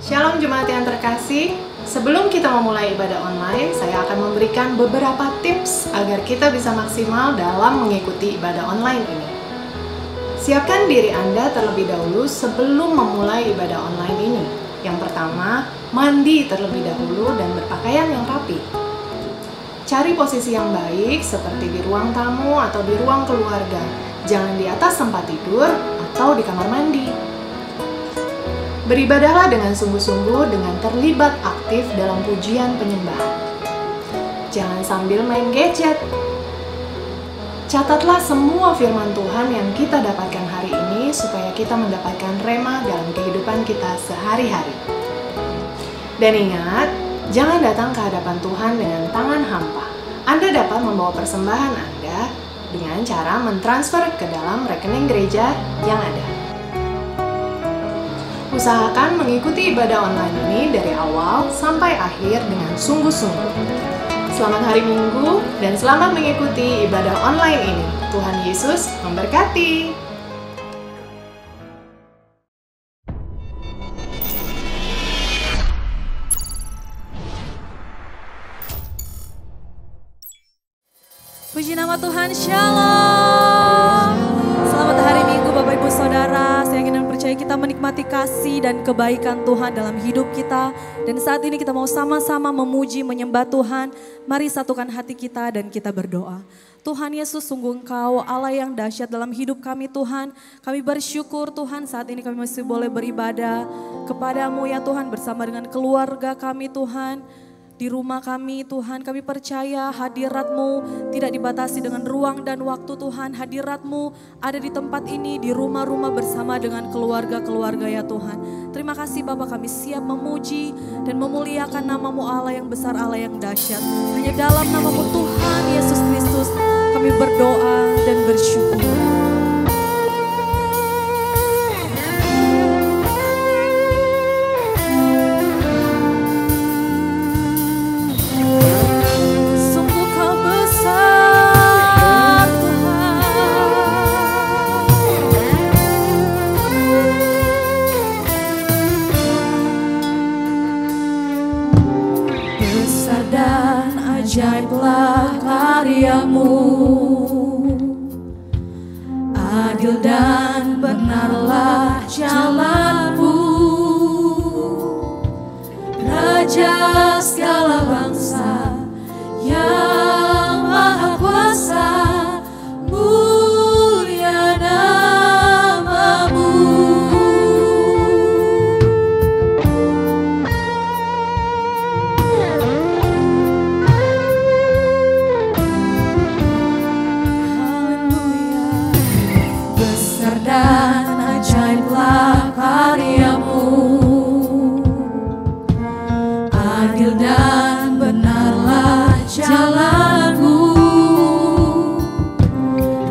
Shalom jemaat yang terkasih, sebelum kita memulai ibadah online, saya akan memberikan beberapa tips agar kita bisa maksimal dalam mengikuti ibadah online ini. Siapkan diri Anda terlebih dahulu sebelum memulai ibadah online ini. Yang pertama, mandi terlebih dahulu dan berpakaian yang rapi. Cari posisi yang baik seperti di ruang tamu atau di ruang keluarga. Jangan di atas tempat tidur atau di kamar mandi. Beribadahlah dengan sungguh-sungguh dengan terlibat aktif dalam pujian penyembahan. Jangan sambil main gadget. Catatlah semua firman Tuhan yang kita dapatkan hari ini supaya kita mendapatkan rema dalam kehidupan kita sehari-hari. Dan ingat, jangan datang ke hadapan Tuhan dengan tangan hampa. Anda dapat membawa persembahan Anda dengan cara mentransfer ke dalam rekening gereja yang ada. Usahakan mengikuti ibadah online ini dari awal sampai akhir dengan sungguh-sungguh. Selamat hari Minggu dan selamat mengikuti ibadah online ini. Tuhan Yesus memberkati. Puji nama Tuhan, Shalom. Selamat hari Minggu Bapak Ibu Saudara. Saya ingin dan percaya kita menikmati kasih dan kebaikan Tuhan dalam hidup kita. Dan saat ini kita mau sama-sama memuji, menyembah Tuhan. Mari satukan hati kita dan kita berdoa. Tuhan Yesus, sungguh Engkau Allah yang dahsyat dalam hidup kami Tuhan. Kami bersyukur Tuhan saat ini kami masih boleh beribadah kepada-Mu ya Tuhan bersama dengan keluarga kami Tuhan. Di rumah kami Tuhan, kami percaya hadirat-Mu tidak dibatasi dengan ruang dan waktu Tuhan. Hadirat-Mu ada di tempat ini, di rumah-rumah bersama dengan keluarga-keluarga ya Tuhan. Terima kasih Bapa, kami siap memuji dan memuliakan nama-Mu Allah yang besar, Allah yang dahsyat. Hanya dalam nama-Mu Tuhan Yesus Kristus kami berdoa dan bersyukur. Ajaiblah karya-Mu, adil dan benarlah jalan-Mu, Raja segala bangsa yang maha kuasa, mulia nama-Mu. Dan ajaiblah karya-Mu, adil dan benarlah jalan-Mu,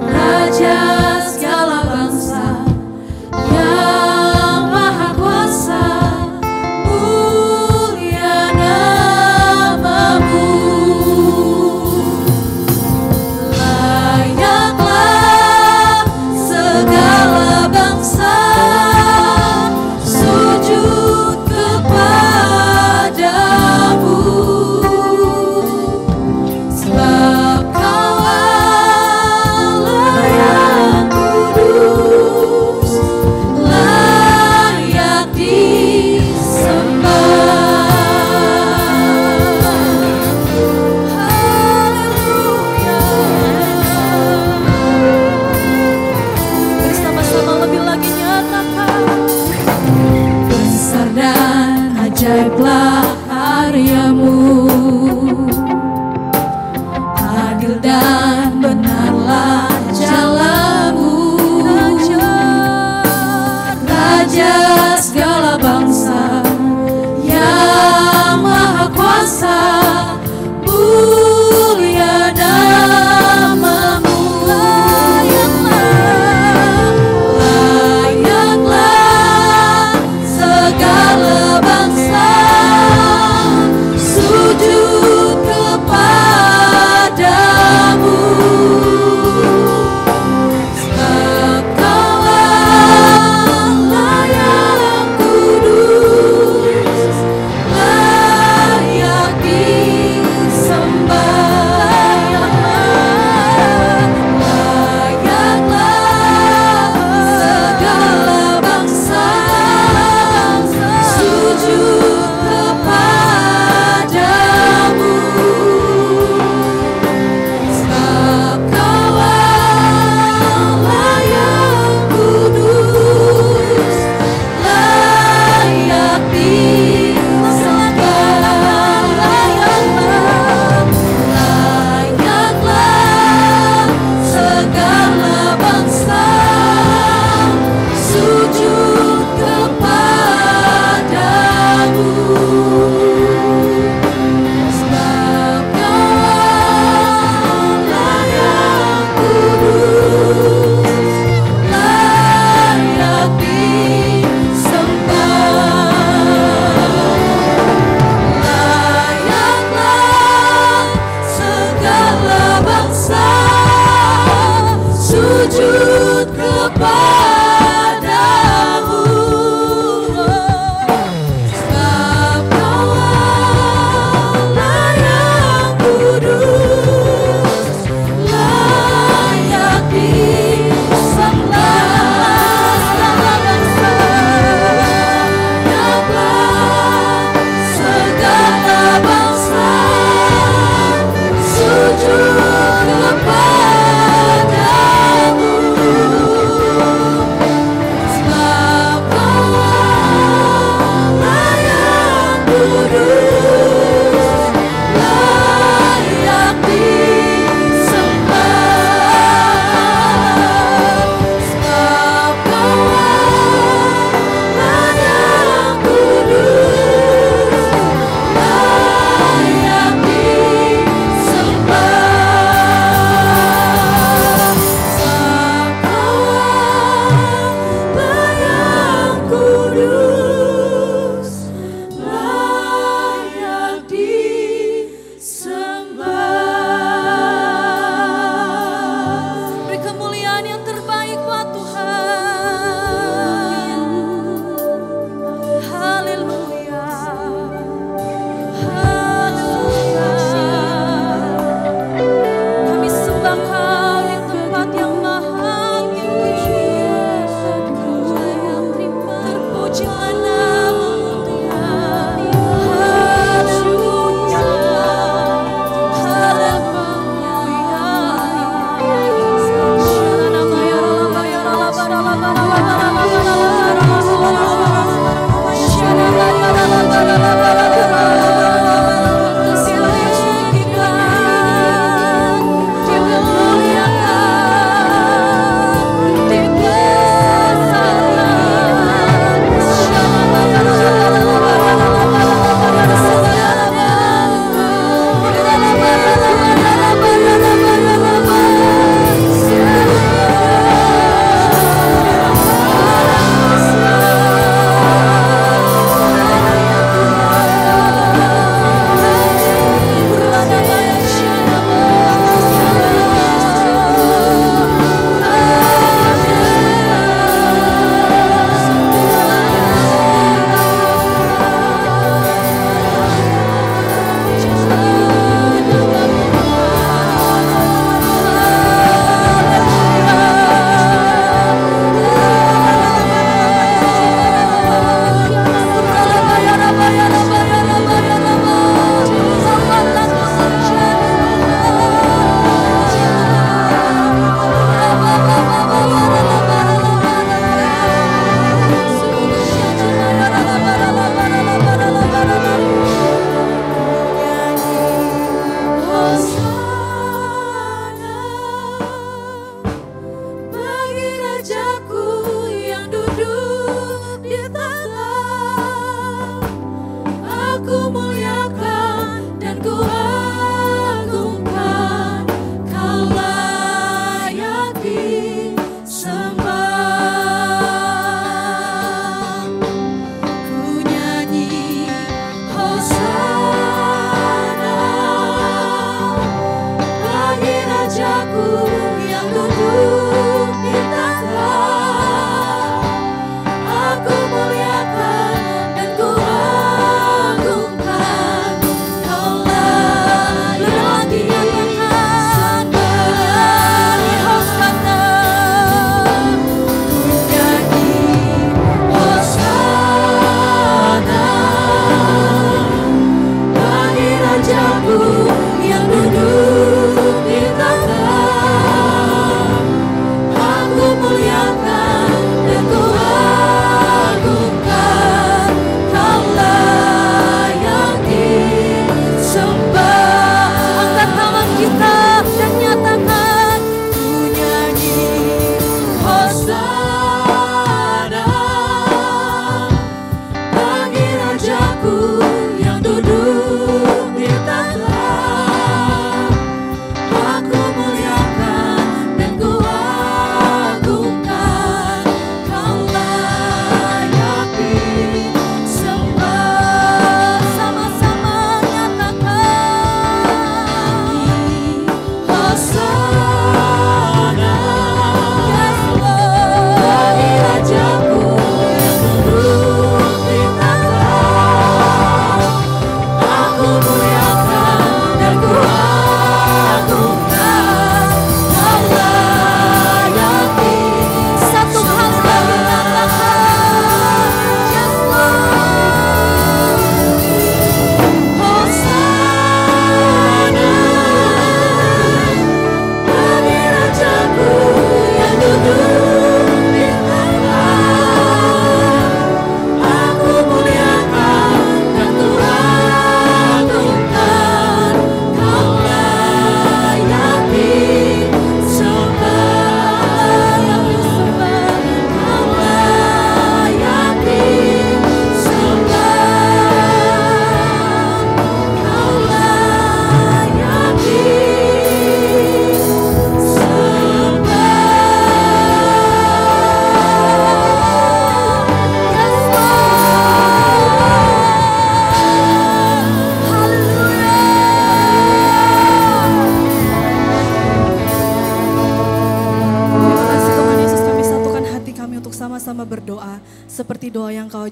Raja segala bangsa yang maha kuasa, mulia nama-Mu. Segala bangsa sujud kepada-Mu, sebab Kau Allah yang kudus, layak disembah. Besar dan ajaiblah karya-Mu, adil dan benarlah jalan-Mu, Raja segala bangsa yang maha kuasa, mulia nama-Mu. Segala bangsa sujud Layak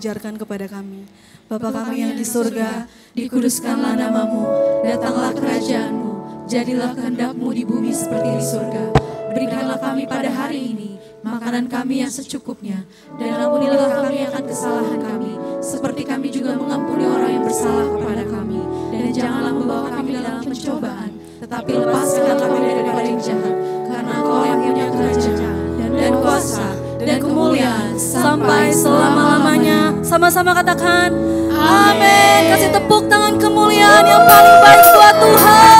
ajarkan kepada kami. Bapa kami yang di surga, dikuduskanlah namamu, datanglah kerajaanmu, jadilah kehendak-Mu di bumi seperti di surga. Berikanlah kami pada hari ini makanan kami yang secukupnya, dan ampunilah kami akan kesalahan kami, seperti kami juga mengampuni orang yang bersalah kepada kami. Dan janganlah membawa kami dalam pencobaan, tetapi lepaskanlah kami daripada yang jahat, karena Engkau yang punya kerajaan, dan kuasa, dan kemuliaan, sampai selama-lamanya. Sama-sama katakan, amin. Kasih tepuk tangan kemuliaan yang paling baik buat Tuhan.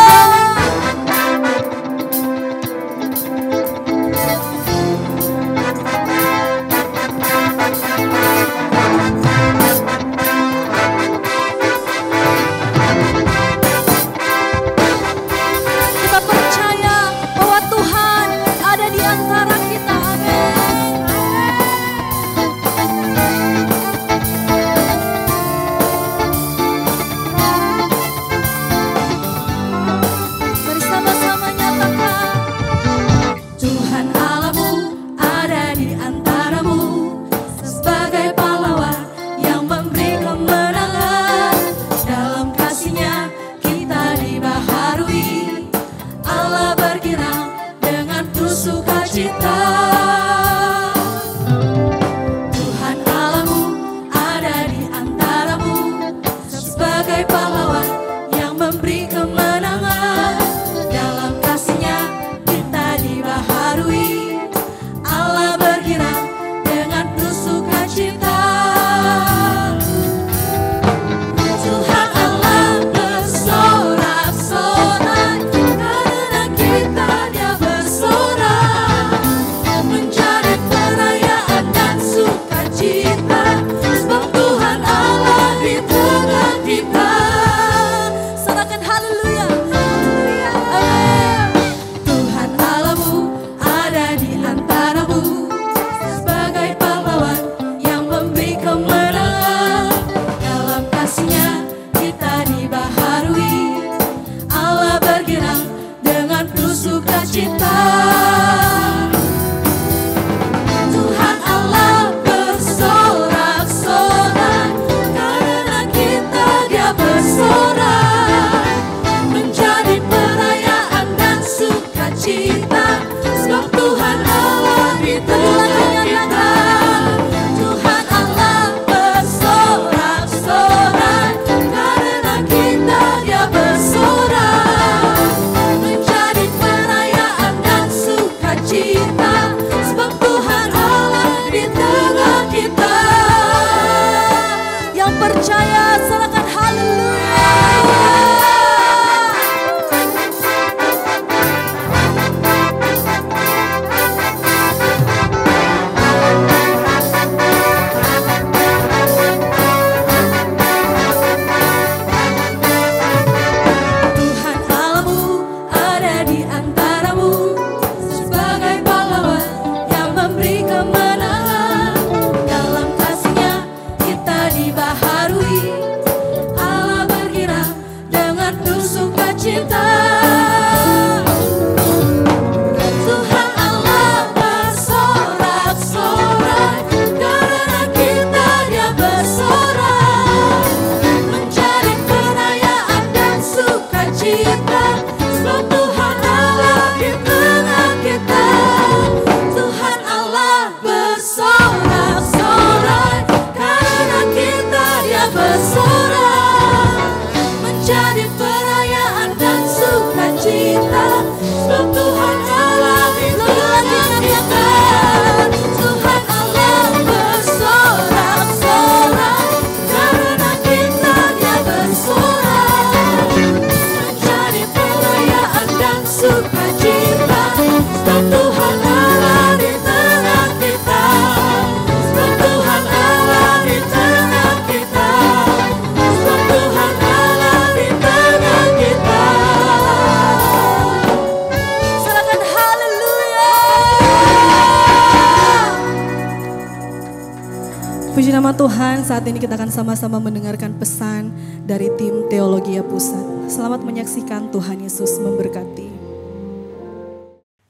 Puji nama Tuhan, saat ini kita akan sama-sama mendengarkan pesan dari tim Teologia Pusat. Selamat menyaksikan, Tuhan Yesus memberkati.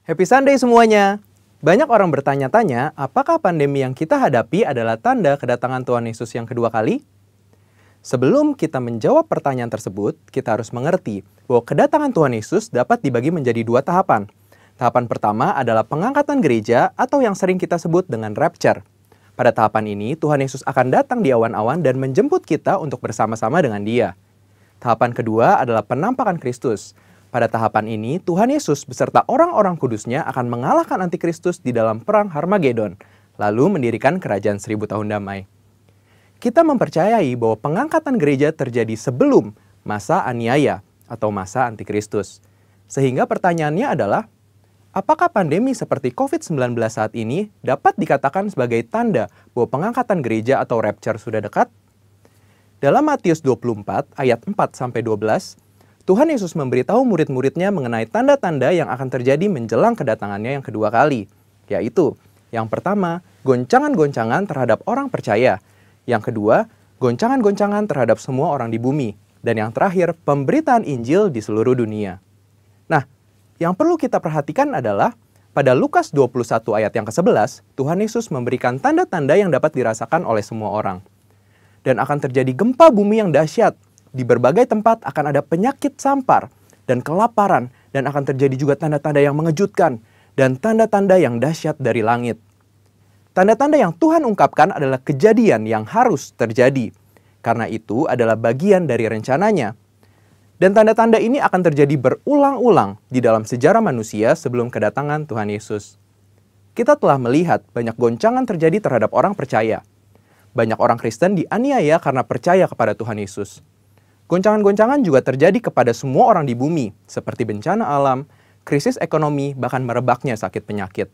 Happy Sunday semuanya. Banyak orang bertanya-tanya, apakah pandemi yang kita hadapi adalah tanda kedatangan Tuhan Yesus yang kedua kali? Sebelum kita menjawab pertanyaan tersebut, kita harus mengerti bahwa kedatangan Tuhan Yesus dapat dibagi menjadi dua tahapan. Tahapan pertama adalah pengangkatan gereja atau yang sering kita sebut dengan rapture. Pada tahapan ini, Tuhan Yesus akan datang di awan-awan dan menjemput kita untuk bersama-sama dengan Dia. Tahapan kedua adalah penampakan Kristus. Pada tahapan ini, Tuhan Yesus beserta orang-orang kudusnya akan mengalahkan antikristus di dalam perang Harmagedon, lalu mendirikan kerajaan 1000 tahun damai. Kita mempercayai bahwa pengangkatan gereja terjadi sebelum masa aniaya atau masa antikristus. Sehingga pertanyaannya adalah, apakah pandemi seperti COVID-19 saat ini dapat dikatakan sebagai tanda bahwa pengangkatan gereja atau rapture sudah dekat? Dalam Matius 24 ayat 4-12, Tuhan Yesus memberitahu murid-muridnya mengenai tanda-tanda yang akan terjadi menjelang kedatangannya yang kedua kali, yaitu yang pertama, goncangan-goncangan terhadap orang percaya. Yang kedua, goncangan-goncangan terhadap semua orang di bumi. Dan yang terakhir, pemberitaan Injil di seluruh dunia. Nah, yang perlu kita perhatikan adalah pada Lukas 21 ayat yang ke-11, Tuhan Yesus memberikan tanda-tanda yang dapat dirasakan oleh semua orang. Dan akan terjadi gempa bumi yang dahsyat. Di berbagai tempat akan ada penyakit sampar dan kelaparan. Dan akan terjadi juga tanda-tanda yang mengejutkan dan tanda-tanda yang dahsyat dari langit. Tanda-tanda yang Tuhan ungkapkan adalah kejadian yang harus terjadi. Karena itu adalah bagian dari rencananya. Dan tanda-tanda ini akan terjadi berulang-ulang di dalam sejarah manusia sebelum kedatangan Tuhan Yesus. Kita telah melihat banyak goncangan terjadi terhadap orang percaya. Banyak orang Kristen dianiaya karena percaya kepada Tuhan Yesus. Goncangan-goncangan juga terjadi kepada semua orang di bumi, seperti bencana alam, krisis ekonomi, bahkan merebaknya sakit penyakit.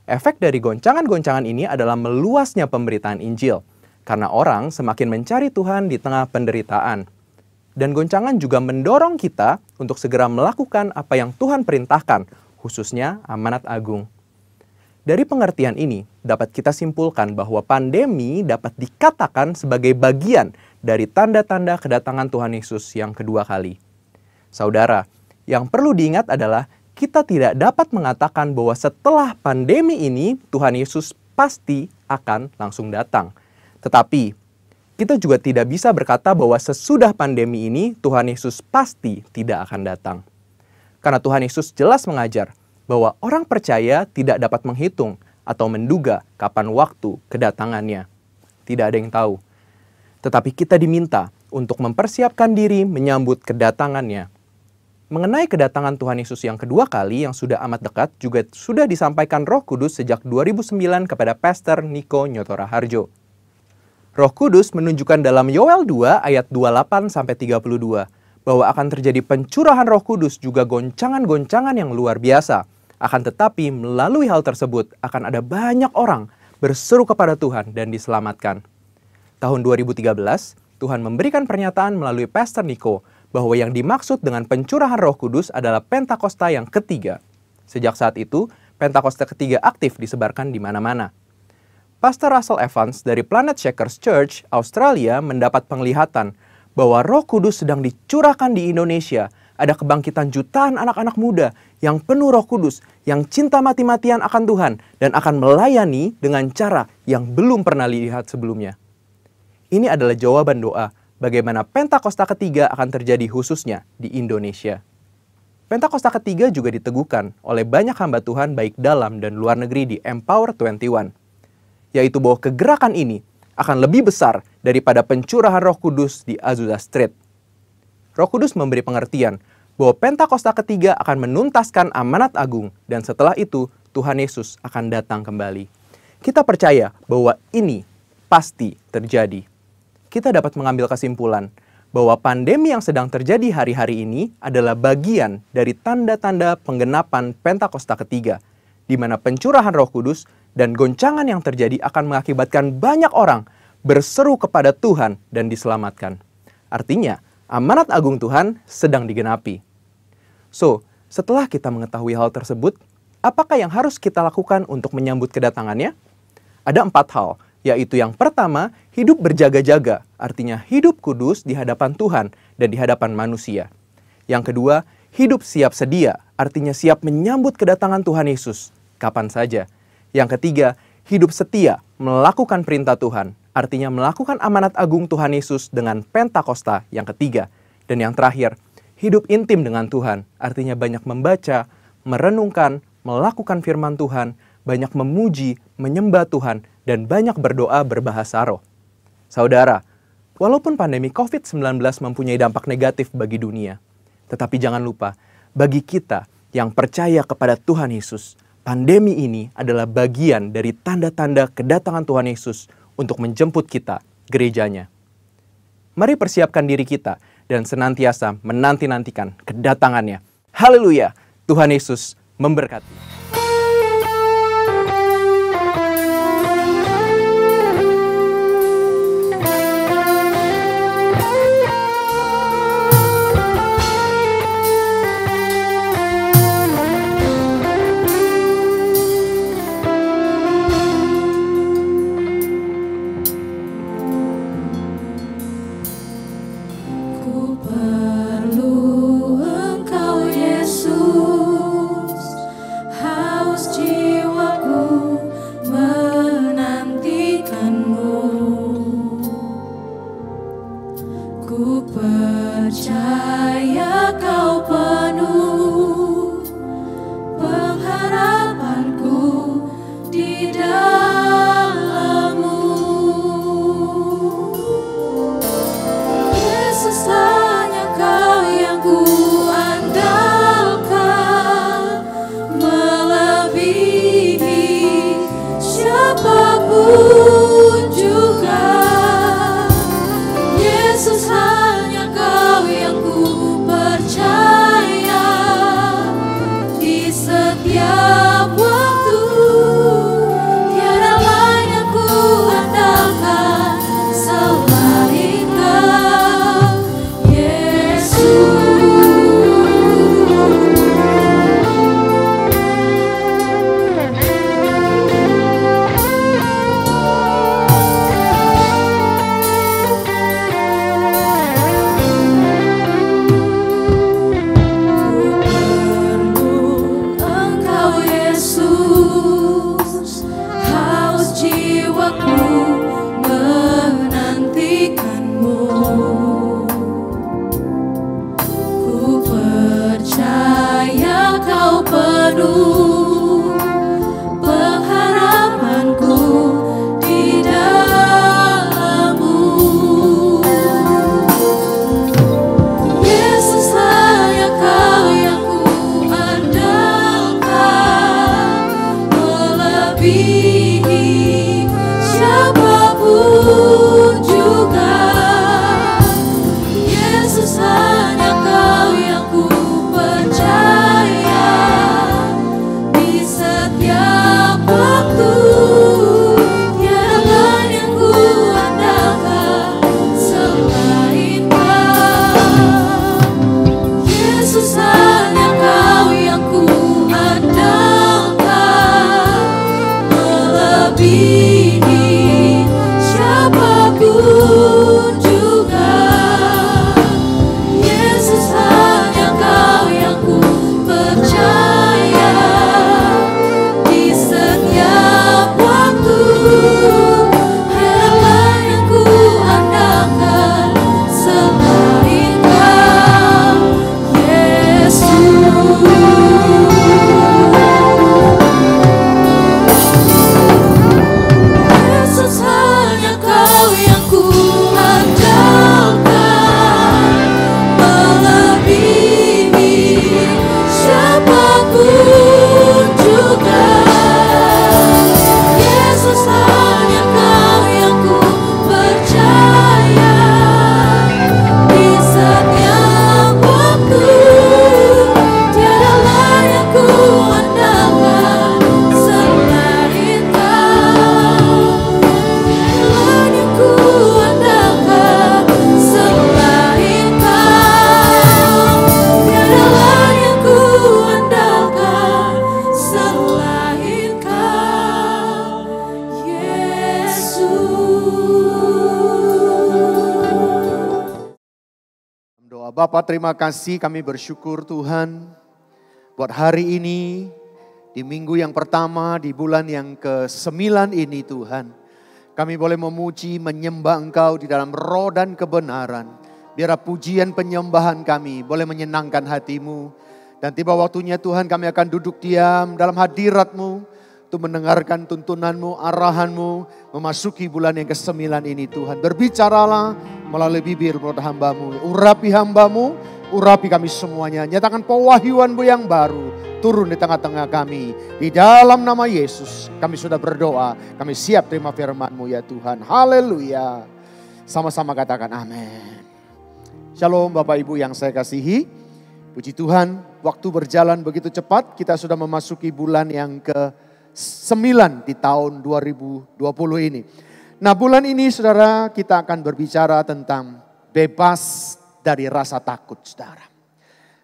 Efek dari goncangan-goncangan ini adalah meluasnya pemberitaan Injil, karena orang semakin mencari Tuhan di tengah penderitaan. Dan goncangan juga mendorong kita untuk segera melakukan apa yang Tuhan perintahkan, khususnya amanat agung. Dari pengertian ini, dapat kita simpulkan bahwa pandemi dapat dikatakan sebagai bagian dari tanda-tanda kedatangan Tuhan Yesus yang kedua kali. Saudara, yang perlu diingat adalah kita tidak dapat mengatakan bahwa setelah pandemi ini, Tuhan Yesus pasti akan langsung datang. Tetapi, kita juga tidak bisa berkata bahwa sesudah pandemi ini, Tuhan Yesus pasti tidak akan datang. Karena Tuhan Yesus jelas mengajar bahwa orang percaya tidak dapat menghitung atau menduga kapan waktu kedatangannya. Tidak ada yang tahu. Tetapi kita diminta untuk mempersiapkan diri menyambut kedatangannya. Mengenai kedatangan Tuhan Yesus yang kedua kali yang sudah amat dekat juga sudah disampaikan Roh Kudus sejak 2009 kepada Pastor Niko Nyotora Harjo. Roh Kudus menunjukkan dalam Yoel 2 ayat 28-32 bahwa akan terjadi pencurahan Roh Kudus juga goncangan-goncangan yang luar biasa. Akan tetapi melalui hal tersebut akan ada banyak orang berseru kepada Tuhan dan diselamatkan. Tahun 2013, Tuhan memberikan pernyataan melalui Pastor Niko bahwa yang dimaksud dengan pencurahan Roh Kudus adalah Pentakosta yang ketiga. Sejak saat itu, Pentakosta ketiga aktif disebarkan di mana-mana. Pastor Russell Evans dari Planet Shakers Church, Australia mendapat penglihatan bahwa Roh Kudus sedang dicurahkan di Indonesia. Ada kebangkitan jutaan anak-anak muda yang penuh Roh Kudus, yang cinta mati-matian akan Tuhan dan akan melayani dengan cara yang belum pernah dilihat sebelumnya. Ini adalah jawaban doa bagaimana Pentakosta ketiga akan terjadi khususnya di Indonesia. Pentakosta ketiga juga diteguhkan oleh banyak hamba Tuhan baik dalam dan luar negeri di Empower 21. Yaitu bahwa kegerakan ini akan lebih besar daripada pencurahan Roh Kudus di Azusa Street. Roh Kudus memberi pengertian bahwa Pentakosta ketiga akan menuntaskan amanat agung dan setelah itu Tuhan Yesus akan datang kembali. Kita percaya bahwa ini pasti terjadi. Kita dapat mengambil kesimpulan bahwa pandemi yang sedang terjadi hari-hari ini adalah bagian dari tanda-tanda penggenapan Pentakosta ketiga, di mana pencurahan Roh Kudus dan goncangan yang terjadi akan mengakibatkan banyak orang berseru kepada Tuhan dan diselamatkan. Artinya, amanat agung Tuhan sedang digenapi. So, setelah kita mengetahui hal tersebut, apakah yang harus kita lakukan untuk menyambut kedatangannya? Ada 4 hal, yaitu yang pertama, hidup berjaga-jaga, artinya hidup kudus di hadapan Tuhan dan di hadapan manusia. Yang kedua, hidup siap sedia, artinya siap menyambut kedatangan Tuhan Yesus. kapan saja. Yang ketiga, hidup setia melakukan perintah Tuhan, artinya melakukan amanat agung Tuhan Yesus dengan Pentakosta yang ketiga. Dan yang terakhir, hidup intim dengan Tuhan, artinya banyak membaca, merenungkan, melakukan firman Tuhan, banyak memuji, menyembah Tuhan, dan banyak berdoa berbahasa roh. Saudara, walaupun pandemi COVID-19 mempunyai dampak negatif bagi dunia, tetapi jangan lupa, bagi kita yang percaya kepada Tuhan Yesus, pandemi ini adalah bagian dari tanda-tanda kedatangan Tuhan Yesus untuk menjemput kita, gerejanya. Mari persiapkan diri kita dan senantiasa menanti-nantikan kedatangannya. Haleluya! Tuhan Yesus memberkati. Bapa, terima kasih, kami bersyukur Tuhan buat hari ini Di minggu yang pertama, di bulan yang ke-9 ini Tuhan, kami boleh memuji, menyembah Engkau di dalam roh dan kebenaran. Biar pujian penyembahan kami boleh menyenangkan hati-Mu. Dan tiba waktunya Tuhan kami akan duduk diam dalam hadirat-Mu. Untuk mendengarkan tuntunan-Mu, arahan-Mu. Memasuki bulan yang ke-9 ini Tuhan. Berbicaralah melalui bibir mulut hamba-Mu. Urapi hamba-Mu, urapi kami semuanya. Nyatakan pewahyuan-Mu yang baru. Turun di tengah-tengah kami. Di dalam nama Yesus kami sudah berdoa. Kami siap terima firman-Mu ya Tuhan. Haleluya. Sama-sama katakan amin. Shalom Bapak Ibu yang saya kasihi. Puji Tuhan, waktu berjalan begitu cepat. Kita sudah memasuki bulan yang ke-9 di tahun 2020 ini. Nah bulan ini saudara kita akan berbicara tentang bebas dari rasa takut saudara.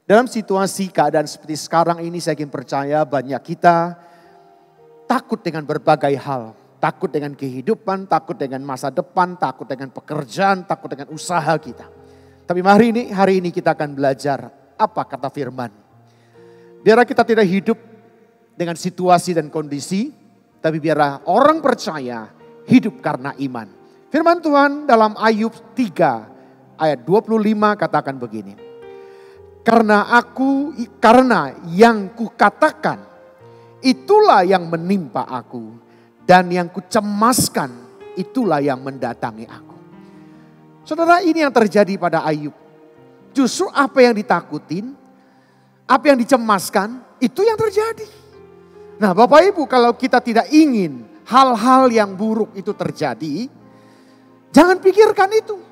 Dalam situasi keadaan seperti sekarang ini saya ingin percaya banyak kita takut dengan berbagai hal. Takut dengan kehidupan, takut dengan masa depan, takut dengan pekerjaan, takut dengan usaha kita. Tapi hari ini kita akan belajar apa kata firman. Biarlah kita tidak hidup dengan situasi dan kondisi, tapi biarlah orang percaya hidup karena iman. Firman Tuhan dalam Ayub 3 ayat 25 katakan begini. Karena yang kukatakan itulah yang menimpa aku dan yang kucemaskan itulah yang mendatangi aku. Saudara, ini yang terjadi pada Ayub. Justru apa yang ditakutin, apa yang dicemaskan itu yang terjadi. Nah, Bapak Ibu, kalau kita tidak ingin hal-hal yang buruk itu terjadi, jangan pikirkan itu.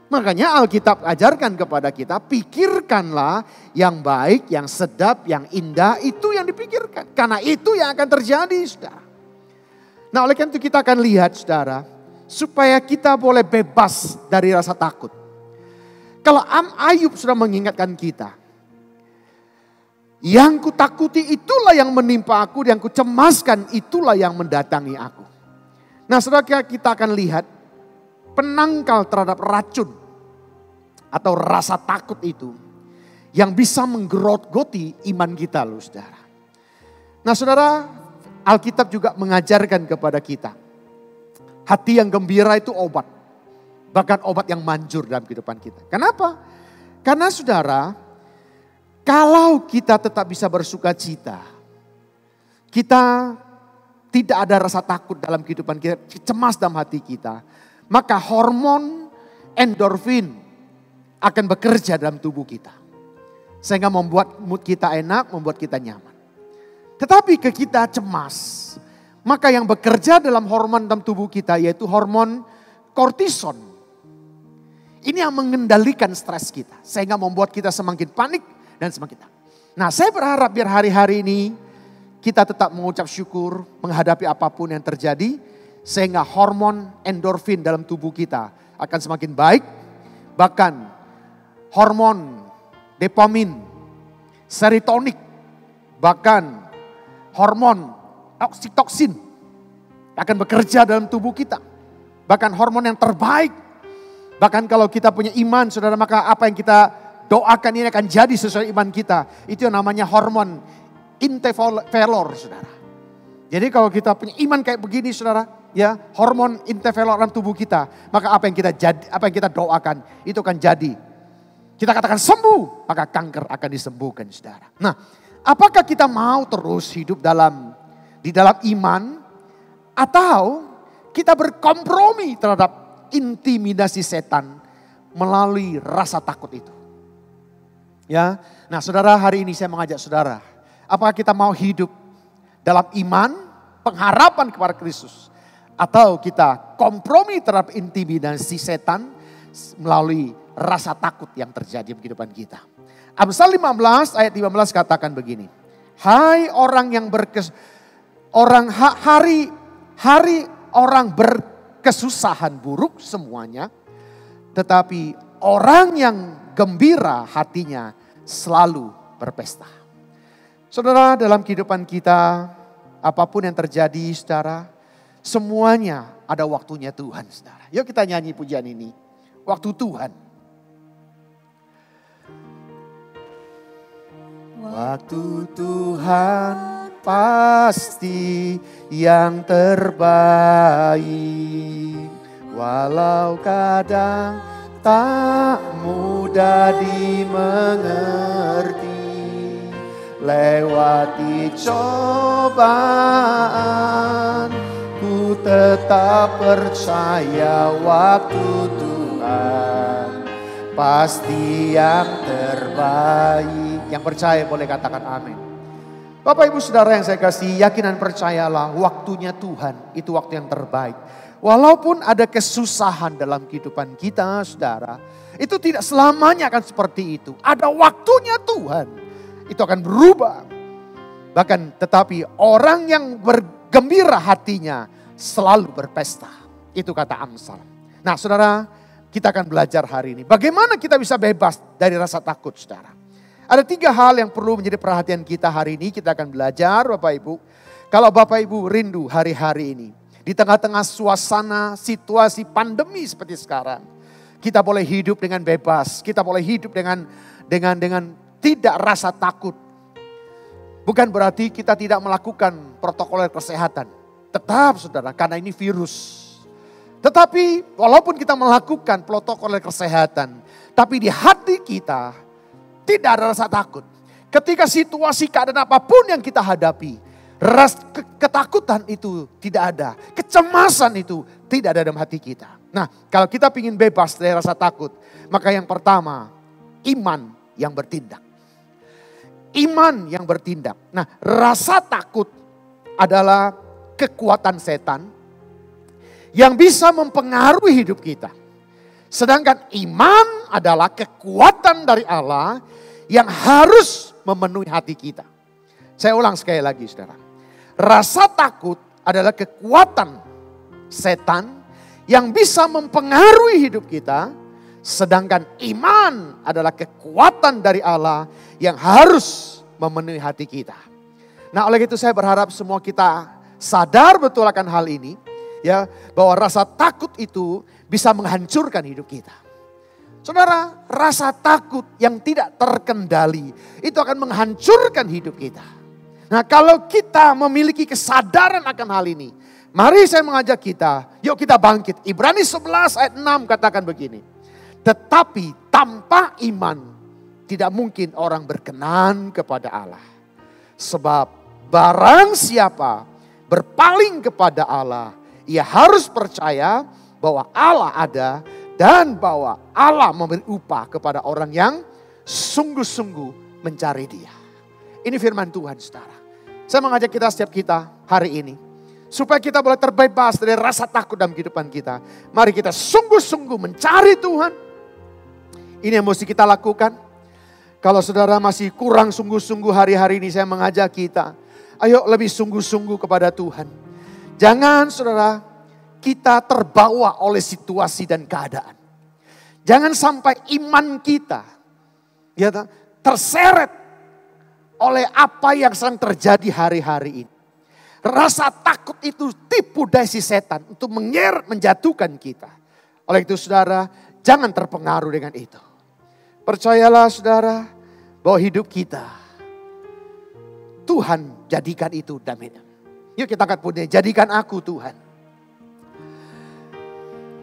Makanya Alkitab ajarkan kepada kita, pikirkanlah yang baik, yang sedap, yang indah, itu yang dipikirkan. Karena itu yang akan terjadi, saudara. Nah oleh karena itu kita akan lihat, saudara, supaya kita boleh bebas dari rasa takut. Kalau Ayub sudah mengingatkan kita, yang kutakuti itulah yang menimpa aku, yang kucemaskan itulah yang mendatangi aku. Nah saudara, kita akan lihat penangkal terhadap racun atau rasa takut itu yang bisa menggerogoti iman kita loh saudara. Nah saudara, Alkitab juga mengajarkan kepada kita, hati yang gembira itu obat. Bahkan obat yang manjur dalam kehidupan kita. Kenapa? Karena saudara, kalau kita tetap bisa bersuka cita, kita tidak ada rasa takut dalam kehidupan kita, cemas dalam hati kita, maka hormon endorfin akan bekerja dalam tubuh kita. Sehingga membuat mood kita enak, membuat kita nyaman. Tetapi ke kita cemas, maka yang bekerja dalam hormon dalam tubuh kita yaitu hormon kortison. Ini yang mengendalikan stres kita. Sehingga membuat kita semakin panik dan semakin takut. Nah saya berharap biar hari-hari ini kita tetap mengucap syukur menghadapi apapun yang terjadi. Sehingga hormon endorfin dalam tubuh kita akan semakin baik. Bahkan hormon dopamin, serotonin, bahkan hormon oksitoksin akan bekerja dalam tubuh kita. Bahkan hormon yang terbaik. Bahkan kalau kita punya iman saudara, maka apa yang kita doakan ini akan jadi sesuai iman kita. Itu yang namanya hormon interferon saudara. Jadi kalau kita punya iman kayak begini saudara, ya hormon interferon dalam tubuh kita, maka apa yang kita doakan itu akan jadi. Kita katakan sembuh, maka kanker akan disembuhkan saudara. Nah, apakah kita mau terus hidup di dalam iman atau kita berkompromi terhadap intimidasi setan melalui rasa takut itu? Ya, nah saudara, hari ini saya mengajak saudara, apakah kita mau hidup dalam iman, pengharapan kepada Kristus, atau kita kompromi terhadap intimidasi setan melalui rasa takut yang terjadi di kehidupan kita. Amsal 15 ayat 15 katakan begini. Hai orang yang hari orang berkesusahan buruk semuanya, tetapi orang yang gembira hatinya selalu berpesta. Saudara, dalam kehidupan kita apapun yang terjadi saudara, semuanya ada waktunya Tuhan saudara. Yuk kita nyanyi pujian ini. Waktu Tuhan. Waktu Tuhan pasti yang terbaik. Walau kadang tak mudah dimengerti, lewati cobaan, ku tetap percaya waktu Tuhan pasti yang terbaik. Yang percaya boleh katakan amin. Bapak Ibu Saudara yang saya kasih, yakin dan percayalah waktunya Tuhan itu waktu yang terbaik. Walaupun ada kesusahan dalam kehidupan kita saudara, itu tidak selamanya akan seperti itu. Ada waktunya Tuhan, itu akan berubah. Bahkan tetapi orang yang bergembira hatinya selalu berpesta. Itu kata Amsal. Nah saudara, kita akan belajar hari ini. Bagaimana kita bisa bebas dari rasa takut saudara. Ada 3 hal yang perlu menjadi perhatian kita hari ini. Kita akan belajar Bapak Ibu. Kalau Bapak Ibu rindu hari-hari ini, di tengah-tengah suasana situasi pandemi seperti sekarang, kita boleh hidup dengan bebas. Kita boleh hidup dengan tidak rasa takut. Bukan berarti kita tidak melakukan protokol kesehatan. Tetap saudara, karena ini virus. Tetapi walaupun kita melakukan protokol kesehatan, tapi di hati kita tidak ada rasa takut. Ketika situasi keadaan apapun yang kita hadapi, ketakutan itu tidak ada. Kecemasan itu tidak ada dalam hati kita. Nah, kalau kita ingin bebas dari rasa takut, maka yang pertama, iman yang bertindak. Iman yang bertindak. Nah, rasa takut adalah kekuatan setan yang bisa mempengaruhi hidup kita. Sedangkan iman adalah kekuatan dari Allah yang harus memenuhi hati kita. Saya ulang sekali lagi saudara. Rasa takut adalah kekuatan setan yang bisa mempengaruhi hidup kita. Sedangkan iman adalah kekuatan dari Allah yang harus memenuhi hati kita. Nah oleh itu saya berharap semua kita sadar betul akan hal ini. Ya, bahwa rasa takut itu bisa menghancurkan hidup kita. Saudara, rasa takut yang tidak terkendali itu akan menghancurkan hidup kita. Nah, kalau kita memiliki kesadaran akan hal ini, mari saya mengajak kita, yuk kita bangkit. Ibrani 11 ayat 6 katakan begini. Tetapi tanpa iman tidak mungkin orang berkenan kepada Allah. Sebab barang siapa berpaling kepada Allah, ia harus percaya bahwa Allah ada dan bahwa Allah memberi upah kepada orang yang sungguh-sungguh mencari Dia. Ini firman Tuhan saudara. Saya mengajak kita setiap kita hari ini, supaya kita boleh terbebas dari rasa takut dalam kehidupan kita. Mari kita sungguh-sungguh mencari Tuhan. Ini yang mesti kita lakukan. Kalau saudara masih kurang sungguh-sungguh hari-hari ini, saya mengajak kita, ayo lebih sungguh-sungguh kepada Tuhan. Jangan saudara, kita terbawa oleh situasi dan keadaan. Jangan sampai iman kita ya, terseret oleh apa yang sedang terjadi hari-hari ini. Rasa takut itu tipu daya si setan untuk menjatuhkan kita. Oleh itu saudara, jangan terpengaruh dengan itu. Percayalah saudara, bahwa hidup kita, Tuhan jadikan itu damai. Yuk kita angkat punya, jadikan aku Tuhan.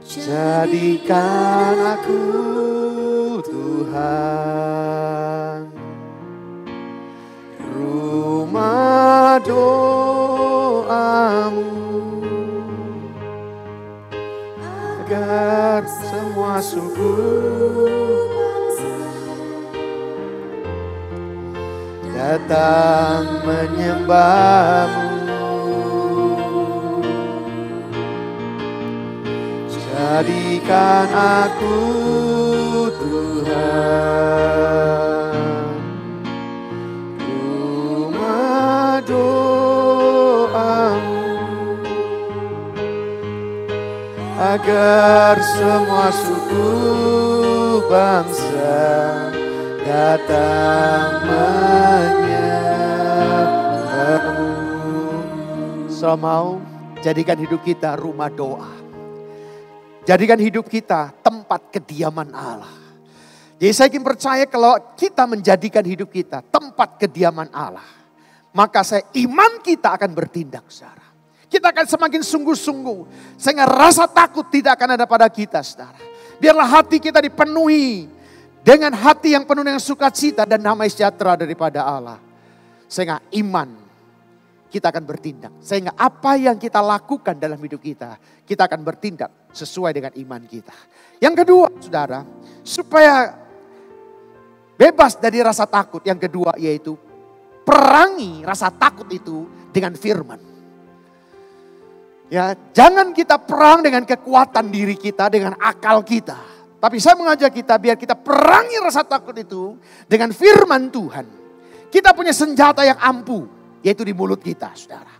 Jadikan aku Tuhan, rumah doamu, agar semua suku datang menyembahmu. Jadikan aku Tuhan, rumah doamu, agar semua suku bangsa datang menyembahmu. So mau jadikan hidup kita rumah doa. Jadikan hidup kita tempat kediaman Allah. Jadi saya ingin percaya kalau kita menjadikan hidup kita tempat kediaman Allah, maka iman kita akan bertindak, saudara. Kita akan semakin sungguh-sungguh, sehingga rasa takut tidak akan ada pada kita, saudara. Biarlah hati kita dipenuhi dengan hati yang penuh dengan sukacita dan damai sejahtera daripada Allah. Sehingga iman kita akan bertindak. Sehingga apa yang kita lakukan dalam hidup kita, kita akan bertindak sesuai dengan iman kita. Yang kedua, saudara, supaya bebas dari rasa takut. Yang kedua yaitu perangi rasa takut itu dengan firman. Ya, jangan kita perang dengan kekuatan diri kita, dengan akal kita. Tapi saya mengajak kita biar kita perangi rasa takut itu dengan firman Tuhan. Kita punya senjata yang ampuh, yaitu di mulut kita, saudara.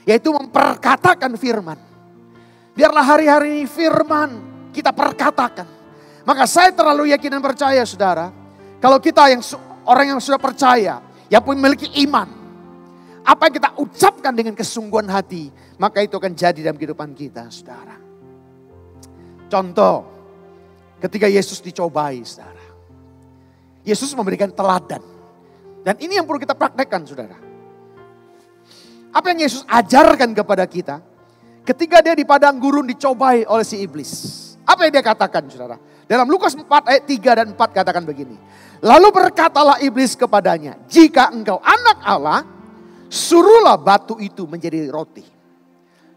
Yaitu memperkatakan firman. Biarlah hari-hari ini firman kita perkatakan. Maka saya terlalu yakin dan percaya, saudara. Kalau kita orang yang sudah percaya, yang memiliki iman, apa yang kita ucapkan dengan kesungguhan hati, maka itu akan jadi dalam kehidupan kita, saudara. Contoh, ketika Yesus dicobai, saudara. Yesus memberikan teladan. Dan ini yang perlu kita praktekkan, saudara. Apa yang Yesus ajarkan kepada kita, ketika dia di padang gurun dicobai oleh si iblis. Apa yang dia katakan, saudara? Dalam Lukas 4 ayat 3 dan 4 katakan begini. Lalu berkatalah iblis kepadanya, jika engkau anak Allah, suruhlah batu itu menjadi roti.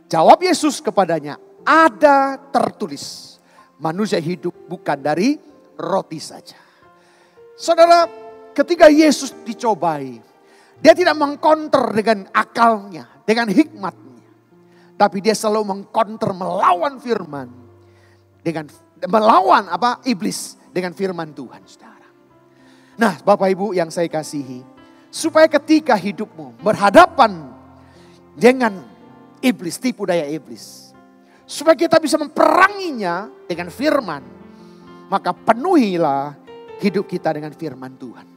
Jawab Yesus kepadanya, ada tertulis, manusia hidup bukan dari roti saja. Saudara, ketika Yesus dicobai, dia tidak mengkonter dengan akalnya, dengan hikmatnya. Tapi dia selalu mengkonter, melawan firman. Melawan iblis dengan firman Tuhan, saudara. Nah, Bapak Ibu yang saya kasihi, supaya ketika hidupmu berhadapan dengan iblis, tipu daya iblis, supaya kita bisa memperanginya dengan firman, maka penuhilah hidup kita dengan firman Tuhan.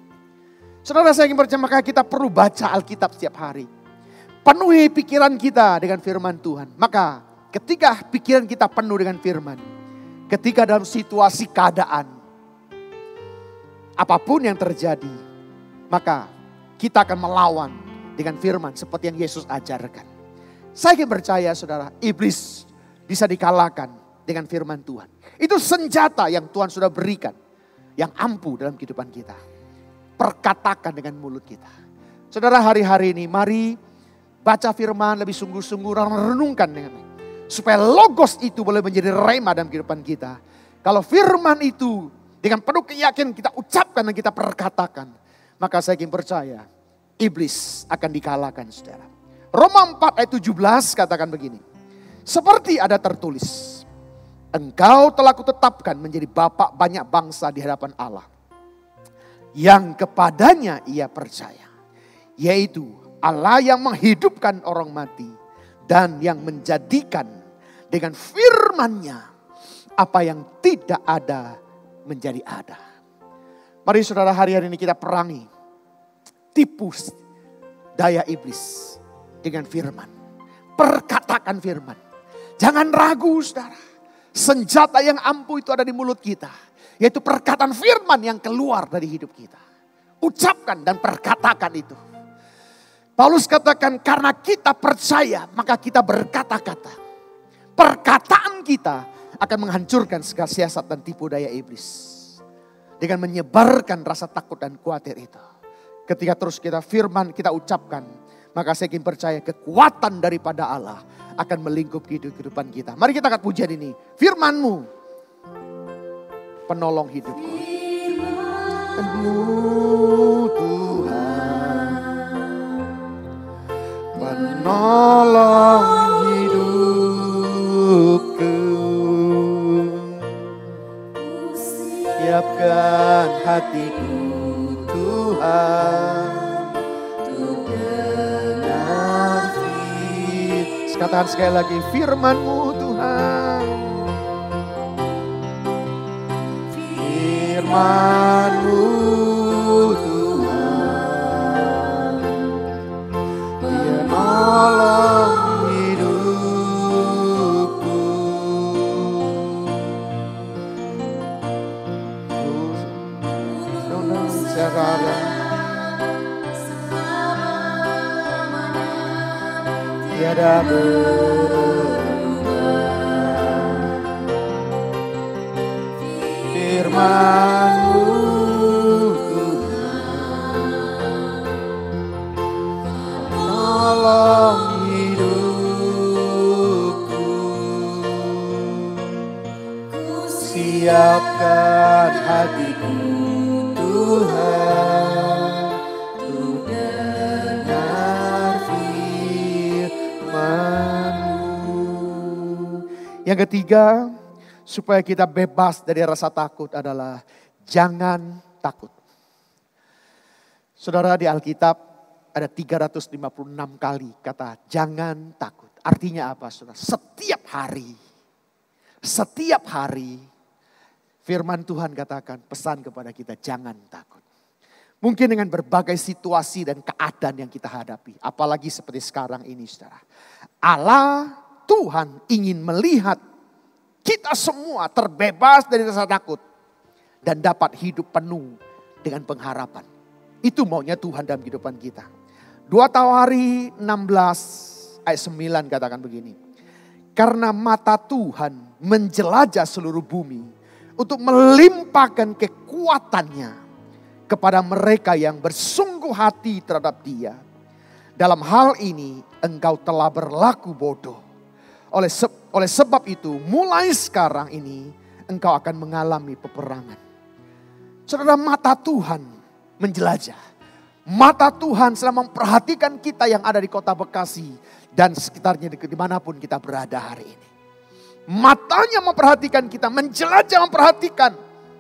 Saudara, saya ingin percaya, maka kita perlu baca Alkitab setiap hari. Penuhi pikiran kita dengan firman Tuhan. Maka ketika pikiran kita penuh dengan firman, ketika dalam situasi keadaan, apapun yang terjadi, maka kita akan melawan dengan firman seperti yang Yesus ajarkan. Saya ingin percaya, saudara, iblis bisa dikalahkan dengan firman Tuhan. Itu senjata yang Tuhan sudah berikan, yang ampuh dalam kehidupan kita. Perkatakan dengan mulut kita. Saudara, hari-hari ini mari baca firman lebih sungguh-sungguh, renungkan dengan supaya logos itu boleh menjadi rema dalam kehidupan kita. Kalau firman itu dengan penuh keyakinan kita ucapkan dan kita perkatakan, maka saya ingin percaya iblis akan dikalahkan, saudara. Roma 4 ayat 17 katakan begini. Seperti ada tertulis, engkau telah kutetapkan menjadi bapa banyak bangsa di hadapan Allah, yang kepadanya ia percaya, yaitu Allah yang menghidupkan orang mati dan yang menjadikan dengan firman-Nya apa yang tidak ada menjadi ada. Mari saudara, hari-hari ini kita perangi tipu daya iblis dengan firman. Perkatakan firman. Jangan ragu, saudara. Senjata yang ampuh itu ada di mulut kita, yaitu perkataan firman yang keluar dari hidup kita. Ucapkan dan perkatakan itu. Paulus katakan, karena kita percaya maka kita berkata-kata. Perkataan kita akan menghancurkan segala siasat dan tipu daya iblis. Dengan menyebarkan rasa takut dan khawatir itu. Ketika terus kita firman kita ucapkan, maka saya ingin percaya kekuatan daripada Allah akan melingkup kehidupan kita. Mari kita angkat pujian ini. Firman-Mu, penolong hidupku. Menolong hidupku, siapkan hatiku Tuhan, untuk dengar katakan sekali lagi, firman-Mu Tuhan, firman-Mu menolong hidupku. tiada berubah. Firman-Mu Tuhan, tolong hidupku, siapkan hatiku Tuhan, untuk dengar firman-Mu. Yang ketiga, supaya kita bebas dari rasa takut adalah jangan takut. Saudara, di Alkitab ada 356 kali kata jangan takut. Artinya apa, saudara? Setiap hari firman Tuhan katakan pesan kepada kita jangan takut. Mungkin dengan berbagai situasi dan keadaan yang kita hadapi. Apalagi seperti sekarang ini, saudara. Allah Tuhan ingin melihat kita semua terbebas dari rasa takut dan dapat hidup penuh dengan pengharapan. Itu maunya Tuhan dalam kehidupan kita. 2 Tawari 16 ayat 9 katakan begini. Karena mata Tuhan menjelajah seluruh bumi untuk melimpahkan kekuatannya kepada mereka yang bersungguh hati terhadap Dia. Dalam hal ini engkau telah berlaku bodoh. Oleh sebab itu mulai sekarang ini engkau akan mengalami peperangan. Saudara, mata Tuhan menjelajah. Mata Tuhan sedang memperhatikan kita yang ada di kota Bekasi dan sekitarnya dimanapun kita berada hari ini. Matanya memperhatikan kita, menjelajah memperhatikan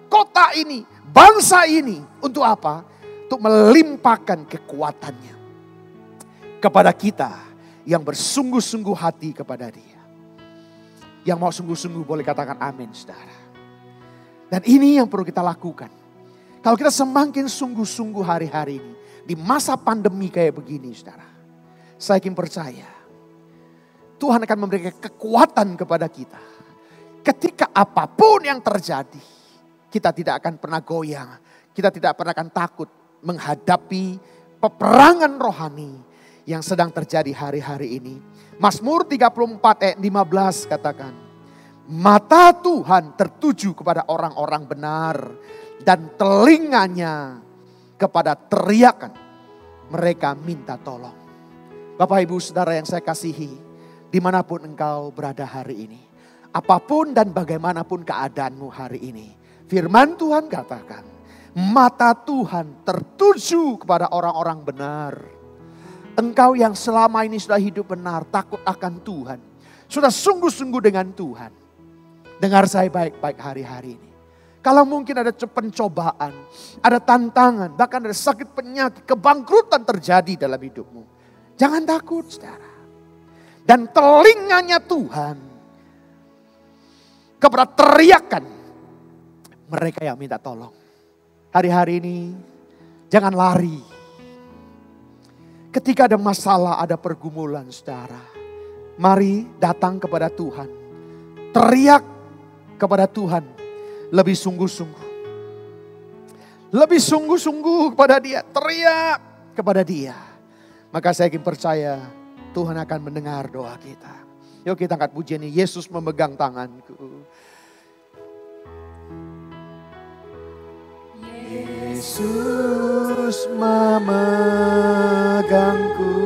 kota ini, bangsa ini. Untuk apa? Untuk melimpahkan kekuatannya kepada kita yang bersungguh-sungguh hati kepada Dia. Yang mau sungguh-sungguh boleh katakan amin, saudara. Dan ini yang perlu kita lakukan. Kalau kita semakin sungguh-sungguh hari-hari ini. Di masa pandemi kayak begini, saudara. Saya yakin percaya. Tuhan akan memberikan kekuatan kepada kita. Ketika apapun yang terjadi. Kita tidak akan pernah goyang. Kita tidak pernah akan takut menghadapi peperangan rohani yang sedang terjadi hari-hari ini. Mazmur 34 ayat 15 katakan. Mata Tuhan tertuju kepada orang-orang benar. Dan telinganya kepada teriakan mereka minta tolong. Bapak Ibu Saudara yang saya kasihi. Dimanapun engkau berada hari ini. Apapun dan bagaimanapun keadaanmu hari ini. Firman Tuhan katakan. Mata Tuhan tertuju kepada orang-orang benar. Engkau yang selama ini sudah hidup benar, takut akan Tuhan. Sudah sungguh-sungguh dengan Tuhan. Dengar saya baik-baik hari-hari ini. Kalau mungkin ada pencobaan, ada tantangan, bahkan ada sakit penyakit, kebangkrutan terjadi dalam hidupmu. Jangan takut, saudara. Dan telinganya Tuhan kepada teriakan mereka yang minta tolong. Hari-hari ini jangan lari. Ketika ada masalah, ada pergumulan, saudara. Mari datang kepada Tuhan. Teriak kepada Tuhan. Lebih sungguh-sungguh. Lebih sungguh-sungguh kepada Dia. Teriak kepada Dia. Maka saya yakin percaya Tuhan akan mendengar doa kita. Yuk kita angkat pujian ini. Yesus memegang tanganku. Yesus memegangku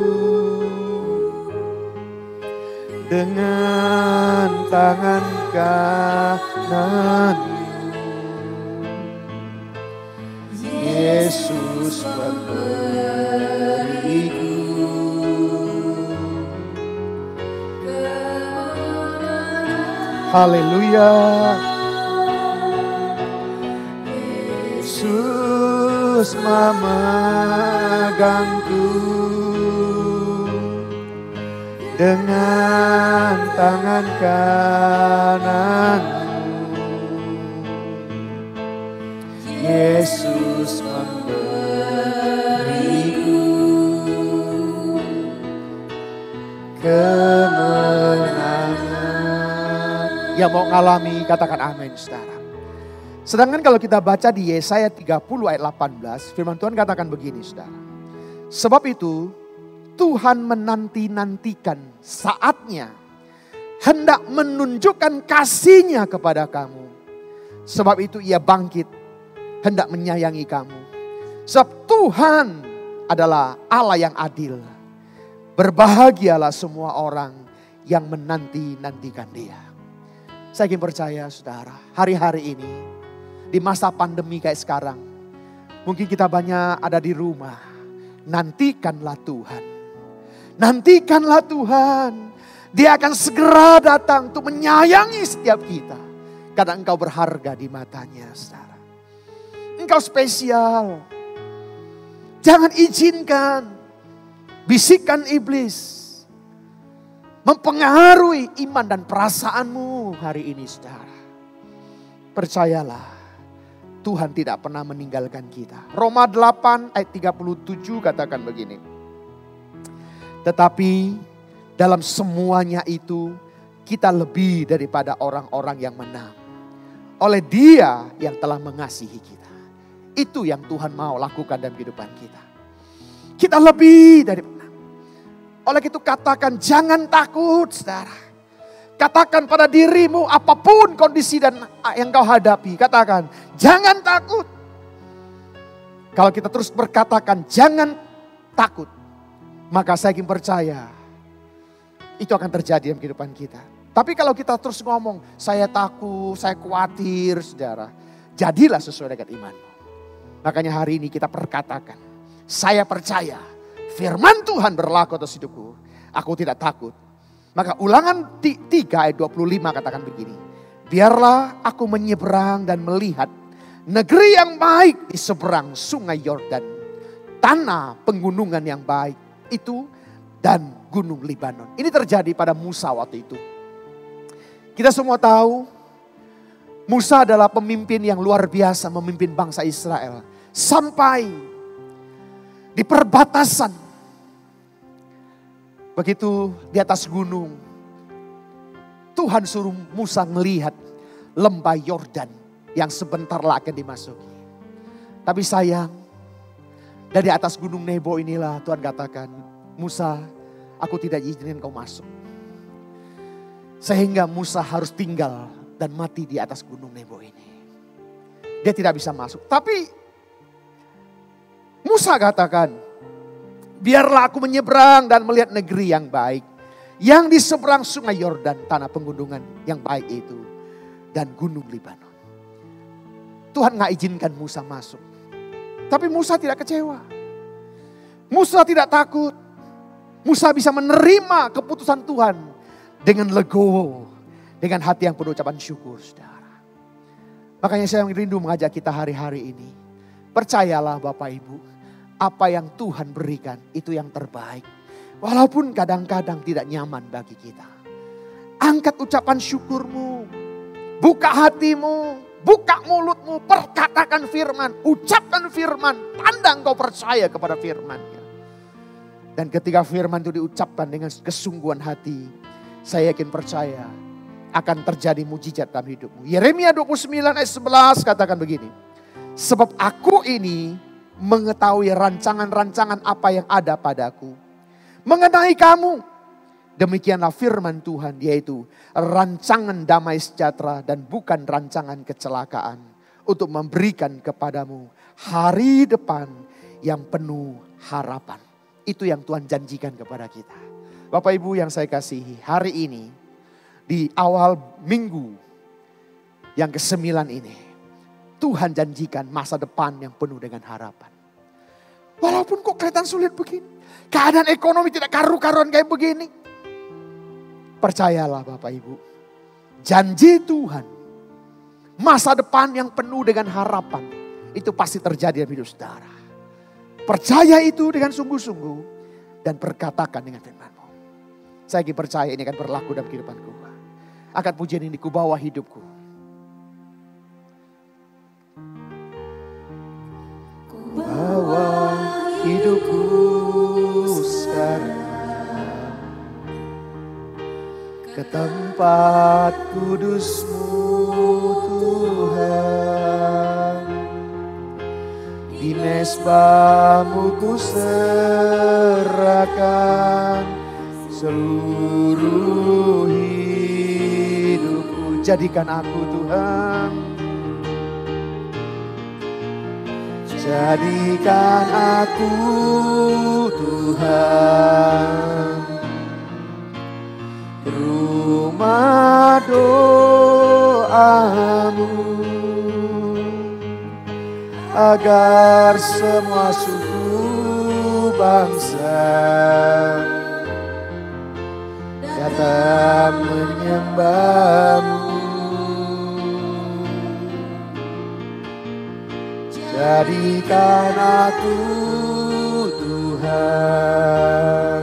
dengan tangan kanan. Yesus memberiku haleluya. Yesus memegangku dengan tangan kanan. Yesus memberiku kemenangan. Yang mau ngalami katakan amin, saudara. Sedangkan kalau kita baca di Yesaya 30 ayat 18, firman Tuhan katakan begini, saudara. Sebab itu Tuhan menanti-nantikan saatnya hendak menunjukkan kasih-Nya kepada kamu. Sebab itu ia bangkit hendak menyayangi kamu. Sebab Tuhan adalah Allah yang adil. Berbahagialah semua orang yang menanti-nantikan Dia. Saya ingin percaya saudara, hari-hari ini di masa pandemi kayak sekarang, mungkin kita banyak ada di rumah. Nantikanlah Tuhan. Nantikanlah Tuhan. Dia akan segera datang untuk menyayangi setiap kita. Karena engkau berharga di matanya, saudara. Engkau spesial. Jangan izinkan bisikan iblis mempengaruhi iman dan perasaanmu hari ini, saudara. Percayalah, Tuhan tidak pernah meninggalkan kita. Roma 8 ayat 37 katakan begini. Tetapi dalam semuanya itu kita lebih daripada orang-orang yang menang. Oleh Dia yang telah mengasihi kita. Itu yang Tuhan mau lakukan dalam kehidupan kita. Kita lebih dari menang. Oleh itu katakan jangan takut, saudara. Katakan pada dirimu apapun kondisi dan yang kau hadapi. Katakan jangan takut. Kalau kita terus berkatakan jangan takut. Maka saya ingin percaya itu akan terjadi dalam kehidupan kita. Tapi kalau kita terus ngomong saya takut, saya khawatir, saudara. Jadilah sesuai dengan imanmu. Makanya hari ini kita perkatakan. Saya percaya firman Tuhan berlaku atas hidupku. Aku tidak takut. Maka Ulangan 3 ayat 25 katakan begini. Biarlah aku menyeberang dan melihat negeri yang baik di seberang sungai Yordan. Tanah penggunungan yang baik itu dan gunung Libanon. Ini terjadi pada Musa waktu itu. Kita semua tahu Musa adalah pemimpin yang luar biasa memimpin bangsa Israel. Sampai di perbatasan. Begitu di atas gunung. Tuhan suruh Musa melihat lembah Yordan yang sebentar lagi akan dimasuki. Tapi sayang, dari atas gunung Nebo inilah Tuhan katakan, Musa, aku tidak izinkan kau masuk. Sehingga Musa harus tinggal dan mati di atas gunung Nebo ini. Dia tidak bisa masuk. Tapi Musa katakan, biarlah aku menyeberang dan melihat negeri yang baik. Yang di seberang sungai Yordan, tanah penggunungan yang baik itu. Dan gunung Libanon. Tuhan gak izinkan Musa masuk. Tapi Musa tidak kecewa. Musa tidak takut. Musa bisa menerima keputusan Tuhan dengan legowo. Dengan hati yang penuh ucapan syukur, saudara. Makanya saya rindu mengajak kita hari-hari ini. Percayalah Bapak Ibu. Apa yang Tuhan berikan itu yang terbaik. Walaupun kadang-kadang tidak nyaman bagi kita. Angkat ucapan syukurmu. Buka hatimu. Buka mulutmu. Perkatakan firman. Ucapkan firman. Tanda engkau percaya kepada firman-Nya. Dan ketika firman itu diucapkan dengan kesungguhan hati. Saya yakin percaya akan terjadi mujizat dalam hidupmu. Yeremia 29 ayat 11 katakan begini. Sebab aku ini mengetahui rancangan-rancangan apa yang ada padaku. Mengenai kamu. Demikianlah firman Tuhan, yaitu rancangan damai sejahtera dan bukan rancangan kecelakaan. Untuk memberikan kepadamu hari depan yang penuh harapan. Itu yang Tuhan janjikan kepada kita. Bapak Ibu yang saya kasihi, hari ini di awal minggu yang ke-9 ini. Tuhan janjikan masa depan yang penuh dengan harapan. Walaupun kok kelihatan sulit begini. Keadaan ekonomi tidak karu-karuan kayak begini. Percayalah Bapak Ibu. Janji Tuhan. Masa depan yang penuh dengan harapan. Itu pasti terjadi dalam hidup saudara. Percaya itu dengan sungguh-sungguh. Dan perkatakan dengan firman-Mu. Saya ingin percaya ini akan berlaku dalam kehidupanku. Akan pujian ini ku bawa hidupku. Bawa hidupku sekarang ke tempat kudus-Mu Tuhan. Di mezbah-Mu ku serahkan seluruh hidupku. Jadikan aku Tuhan, jadikan aku Tuhan, rumah doamu, agar semua suku bangsa datang menyembahmu. Jadikan aku Tuhan,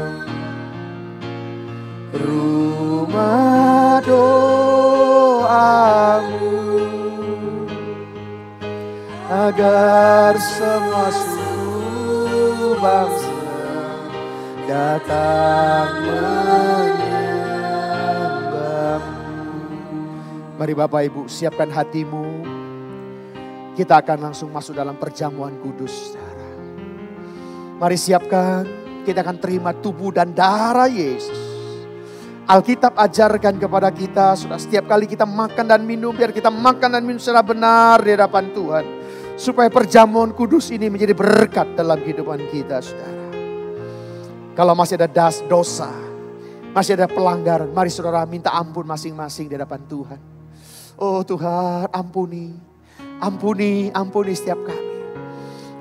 rumah doamu, agar semua suku bangsa datang menyembahmu. Mari Bapak Ibu siapkan hatimu. Kita akan langsung masuk dalam perjamuan kudus, saudara. Mari siapkan, kita akan terima tubuh dan darah Yesus. Alkitab ajarkan kepada kita, sudah setiap kali kita makan dan minum, biar kita makan dan minum secara benar di hadapan Tuhan. Supaya perjamuan kudus ini menjadi berkat dalam kehidupan kita, saudara. Kalau masih ada dosa, masih ada pelanggaran, mari saudara minta ampun masing-masing di hadapan Tuhan. Oh Tuhan, ampuni. Ampuni setiap kami.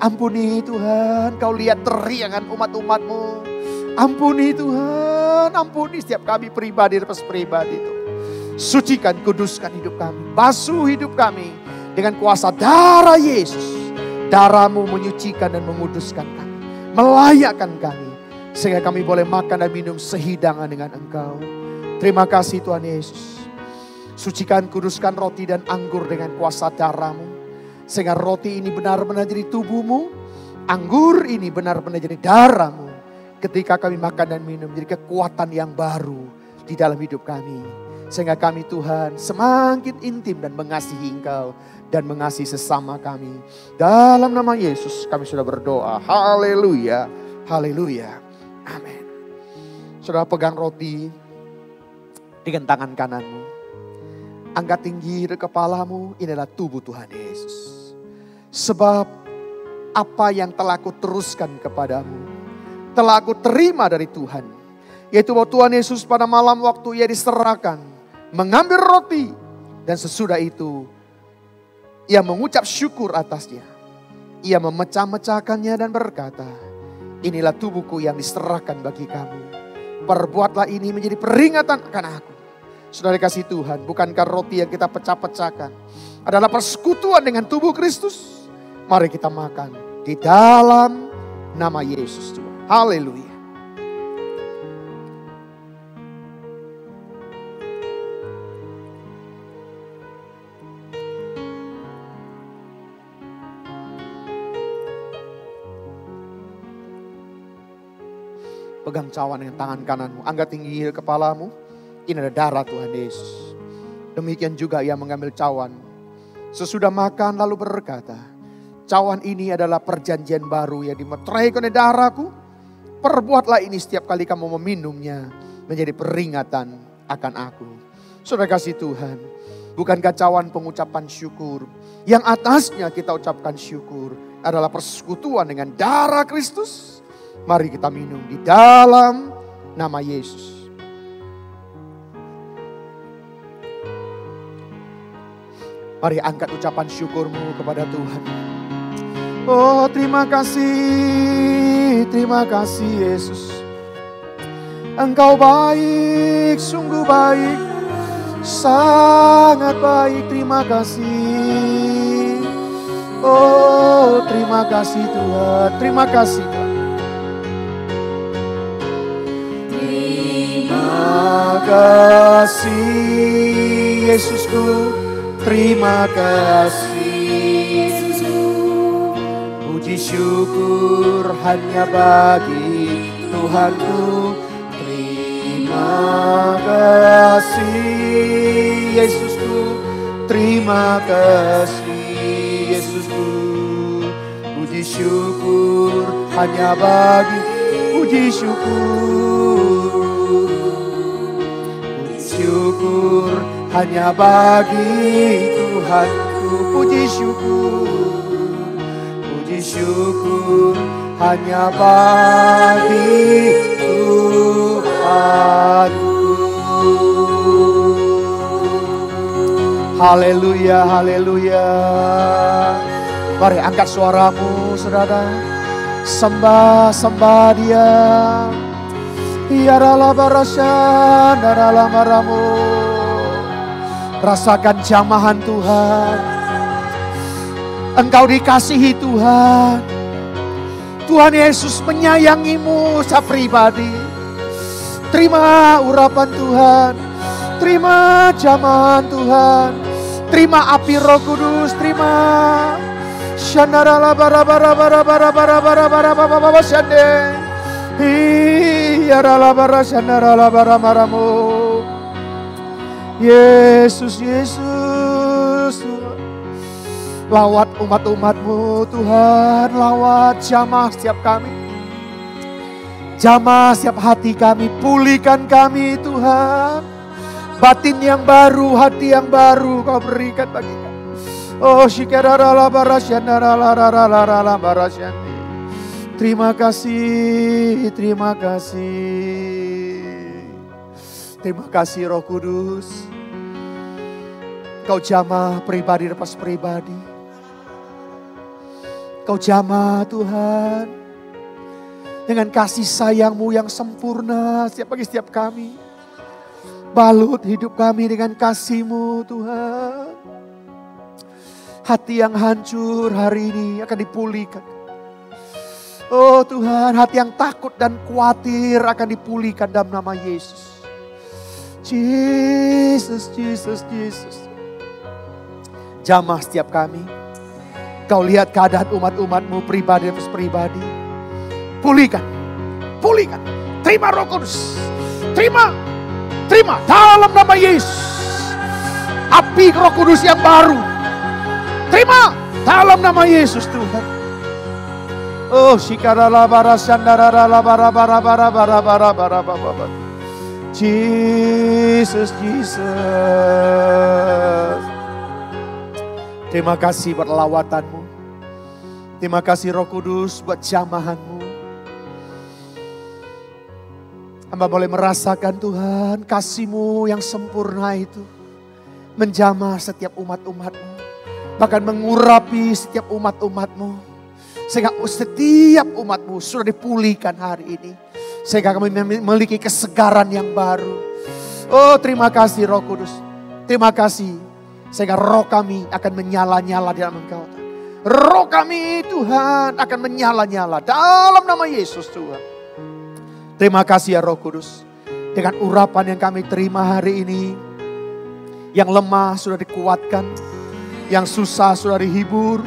Ampuni Tuhan, Kau lihat teriakan umat-umat-Mu. Ampuni Tuhan, ampuni setiap kami pribadi lepas pribadi itu. Sucikan, kuduskan hidup kami. Basuh hidup kami dengan kuasa darah Yesus. Darah-Mu menyucikan dan menguduskan kami. Melayakkan kami. Sehingga kami boleh makan dan minum sehidangan dengan Engkau. Terima kasih Tuhan Yesus. Sucikan, kuduskan roti dan anggur dengan kuasa darah-Mu. Sehingga roti ini benar-benar jadi tubuh-Mu. Anggur ini benar-benar jadi darah-Mu. Ketika kami makan dan minum, jadi kekuatan yang baru di dalam hidup kami. Sehingga kami Tuhan semakin intim dan mengasihi Engkau. Dan mengasihi sesama kami. Dalam nama Yesus kami sudah berdoa. Haleluya. Haleluya. Amin. Saudara pegang roti dengan tangan kananmu. Angkat tinggi dari kepalamu, ini adalah tubuh Tuhan Yesus. Sebab apa yang telah aku teruskan kepadamu, telah aku terima dari Tuhan. Yaitu bahwa Tuhan Yesus pada malam waktu Ia diserahkan, mengambil roti. Dan sesudah itu, Ia mengucap syukur atasnya. Ia memecah-mecahkannya dan berkata, inilah tubuhku yang diserahkan bagi kamu. Perbuatlah ini menjadi peringatan akan aku. Saudara kasih Tuhan, bukankah roti yang kita pecah-pecahkan adalah persekutuan dengan tubuh Kristus? Mari kita makan di dalam nama Yesus Tuhan. Haleluya. Pegang cawan dengan tangan kananmu, angkat tinggi kepalamu. Ini adalah darah Tuhan Yesus. Demikian juga Ia mengambil cawan. Sesudah makan lalu berkata, cawan ini adalah perjanjian baru yang dimeteraikan oleh darahku. Perbuatlah ini setiap kali kamu meminumnya menjadi peringatan akan aku. Saudara kasih Tuhan, bukankah cawan pengucapan syukur? Yang atasnya kita ucapkan syukur adalah persekutuan dengan darah Kristus. Mari kita minum di dalam nama Yesus. Mari angkat ucapan syukurmu kepada Tuhan. Oh terima kasih Yesus. Engkau baik, sungguh baik, sangat baik, terima kasih. Oh terima kasih Tuhan, terima kasih Tuhan. Terima kasih Yesusku. Terima kasih Yesusku, puji syukur hanya bagi Tuhanku. Terima kasih Yesusku, terima kasih Yesusku, puji syukur hanya bagi, puji syukur. syukur hanya bagi Tuhanku. Puji syukur hanya bagi Tuhanku. Haleluya, haleluya. Mari angkat suaramu saudara. Sembah Dia. Iaralah barasyan daralah maramu. Rasakan jamahan Tuhan. Engkau dikasihi Tuhan. Tuhan Yesus menyayangimu secara pribadi. Terima urapan Tuhan. Terima jamahan Tuhan. Terima api Roh Kudus. Terima. Shandarala bara bara bara bara bara bara bara bara bara shande. Iyarala bara shandarala bara maramu. Yesus, Yesus. Lawat umat-umatmu Tuhan. Lawat jamah setiap kami. Jamah setiap hati kami. Pulihkan kami Tuhan. Batin yang baru, hati yang baru Kau berikan bagi kami. Oh shikarala barasyandarala barasyandi. Terima kasih, terima kasih. Terima kasih Roh Kudus. Kau jamah pribadi lepas pribadi. Kau jamah Tuhan. Dengan kasih sayang-Mu yang sempurna setiap pagi setiap kami. Balut hidup kami dengan kasih-Mu Tuhan. Hati yang hancur hari ini akan dipulihkan. Oh Tuhan, hati yang takut dan khawatir akan dipulihkan dalam nama Yesus. Jesus, Jesus, Jesus. Jamah setiap kami. Kau lihat keadaan umat-umatmu pribadi demi pribadi. Pulihkan, pulihkan. Terima Roh Kudus. Terima, terima dalam nama Yesus. Api Roh Kudus yang baru. Terima dalam nama Yesus Tuhan. Oh shikarala barasyandarala bara bara bara bara bara bara bara. Jesus, Jesus. Terima kasih buat lawatan-Mu. Terima kasih Roh Kudus buat jamahan-Mu. Hamba boleh merasakan Tuhan kasih-Mu yang sempurna itu menjamah setiap umat-umat-Mu. Bahkan mengurapi setiap umat-umat-Mu. Sehingga setiap umat-Mu sudah dipulihkan hari ini. Sehingga kami memiliki kesegaran yang baru. Oh terima kasih Roh Kudus. Terima kasih. Sehingga roh kami akan menyala-nyala di dalam Engkau. Roh kami Tuhan akan menyala-nyala dalam nama Yesus Tuhan. Terima kasih ya Roh Kudus. Dengan urapan yang kami terima hari ini. Yang lemah sudah dikuatkan. Yang susah sudah dihibur.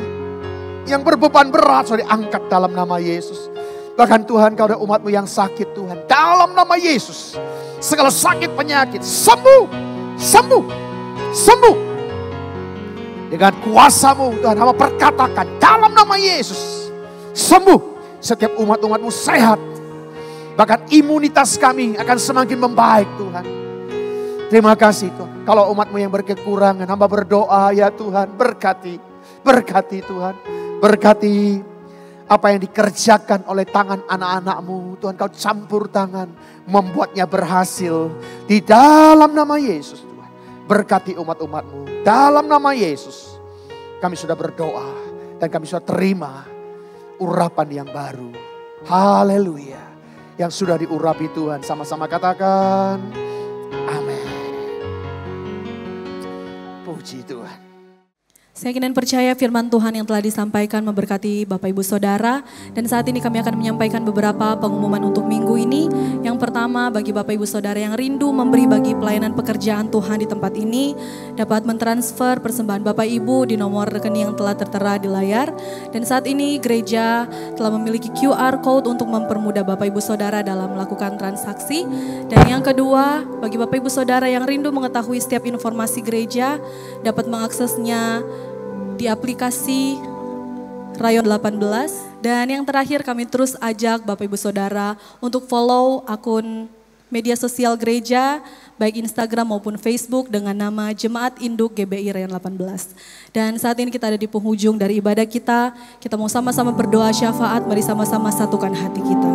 Yang berbeban berat sudah diangkat dalam nama Yesus. Bahkan Tuhan kau ada umat-Mu yang sakit Tuhan. Dalam nama Yesus. Segala sakit penyakit sembuh. Sembuh. Sembuh. Dengan kuasa-Mu Tuhan hamba perkatakan dalam nama Yesus. Sembuh. Setiap umat-umat-Mu sehat. Bahkan imunitas kami akan semakin membaik Tuhan. Terima kasih Tuhan. Kalau umat-Mu yang berkekurangan, hamba berdoa ya Tuhan, berkati. Berkati Tuhan. Berkati apa yang dikerjakan oleh tangan anak-anak-Mu. Tuhan kau campur tangan, membuatnya berhasil. Di dalam nama Yesus Tuhan. Berkati umat-umat-Mu. Dalam nama Yesus. Kami sudah berdoa. Dan kami sudah terima urapan yang baru. Haleluya. Yang sudah diurapi Tuhan. Sama-sama katakan. Amin. Puji Tuhan. Saya yakin dan percaya firman Tuhan yang telah disampaikan memberkati Bapak Ibu Saudara. Dan saat ini kami akan menyampaikan beberapa pengumuman untuk minggu ini. Yang pertama bagi Bapak Ibu Saudara yang rindu memberi bagi pelayanan pekerjaan Tuhan di tempat ini. Dapat mentransfer persembahan Bapak Ibu di nomor rekening yang telah tertera di layar. Dan saat ini gereja telah memiliki QR Code untuk mempermudah Bapak Ibu Saudara dalam melakukan transaksi. Dan yang kedua bagi Bapak Ibu Saudara yang rindu mengetahui setiap informasi gereja. Dapat mengaksesnya di aplikasi Rayon 18. Dan yang terakhir kami terus ajak Bapak Ibu Saudara untuk follow akun media sosial gereja, baik Instagram maupun Facebook dengan nama Jemaat Induk GBI Rayan 18. Dan saat ini kita ada di penghujung dari ibadah kita mau sama-sama berdoa syafaat, mari sama-sama satukan hati kita.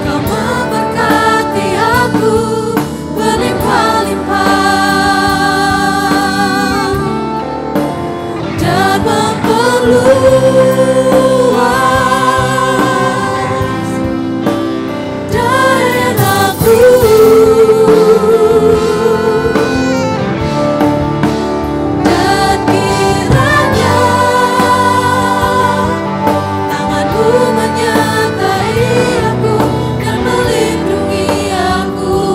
Kau memberkati aku berlimpah-limpah dan memperluas daerahku. Dan kiranya tanganmu menyertai aku dan melindungi aku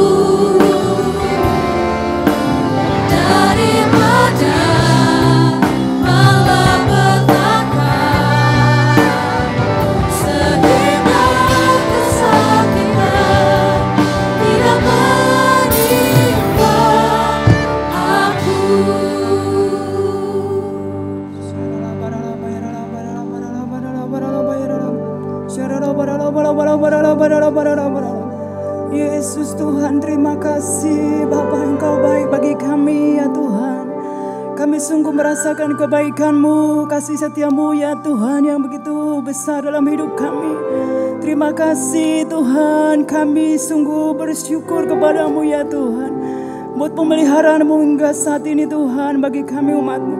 daripada malapetaka, sehingga kesakitan tidak menimpa aku. Yesus Tuhan, terima kasih Bapa, Engkau baik bagi kami ya Tuhan. Kami sungguh merasakan kebaikan-Mu, kasih setia-Mu ya Tuhan yang begitu besar dalam hidup kami. Terima kasih Tuhan, kami sungguh bersyukur kepadamu ya Tuhan, buat pemeliharaan-Mu hingga saat ini Tuhan bagi kami umat-Mu.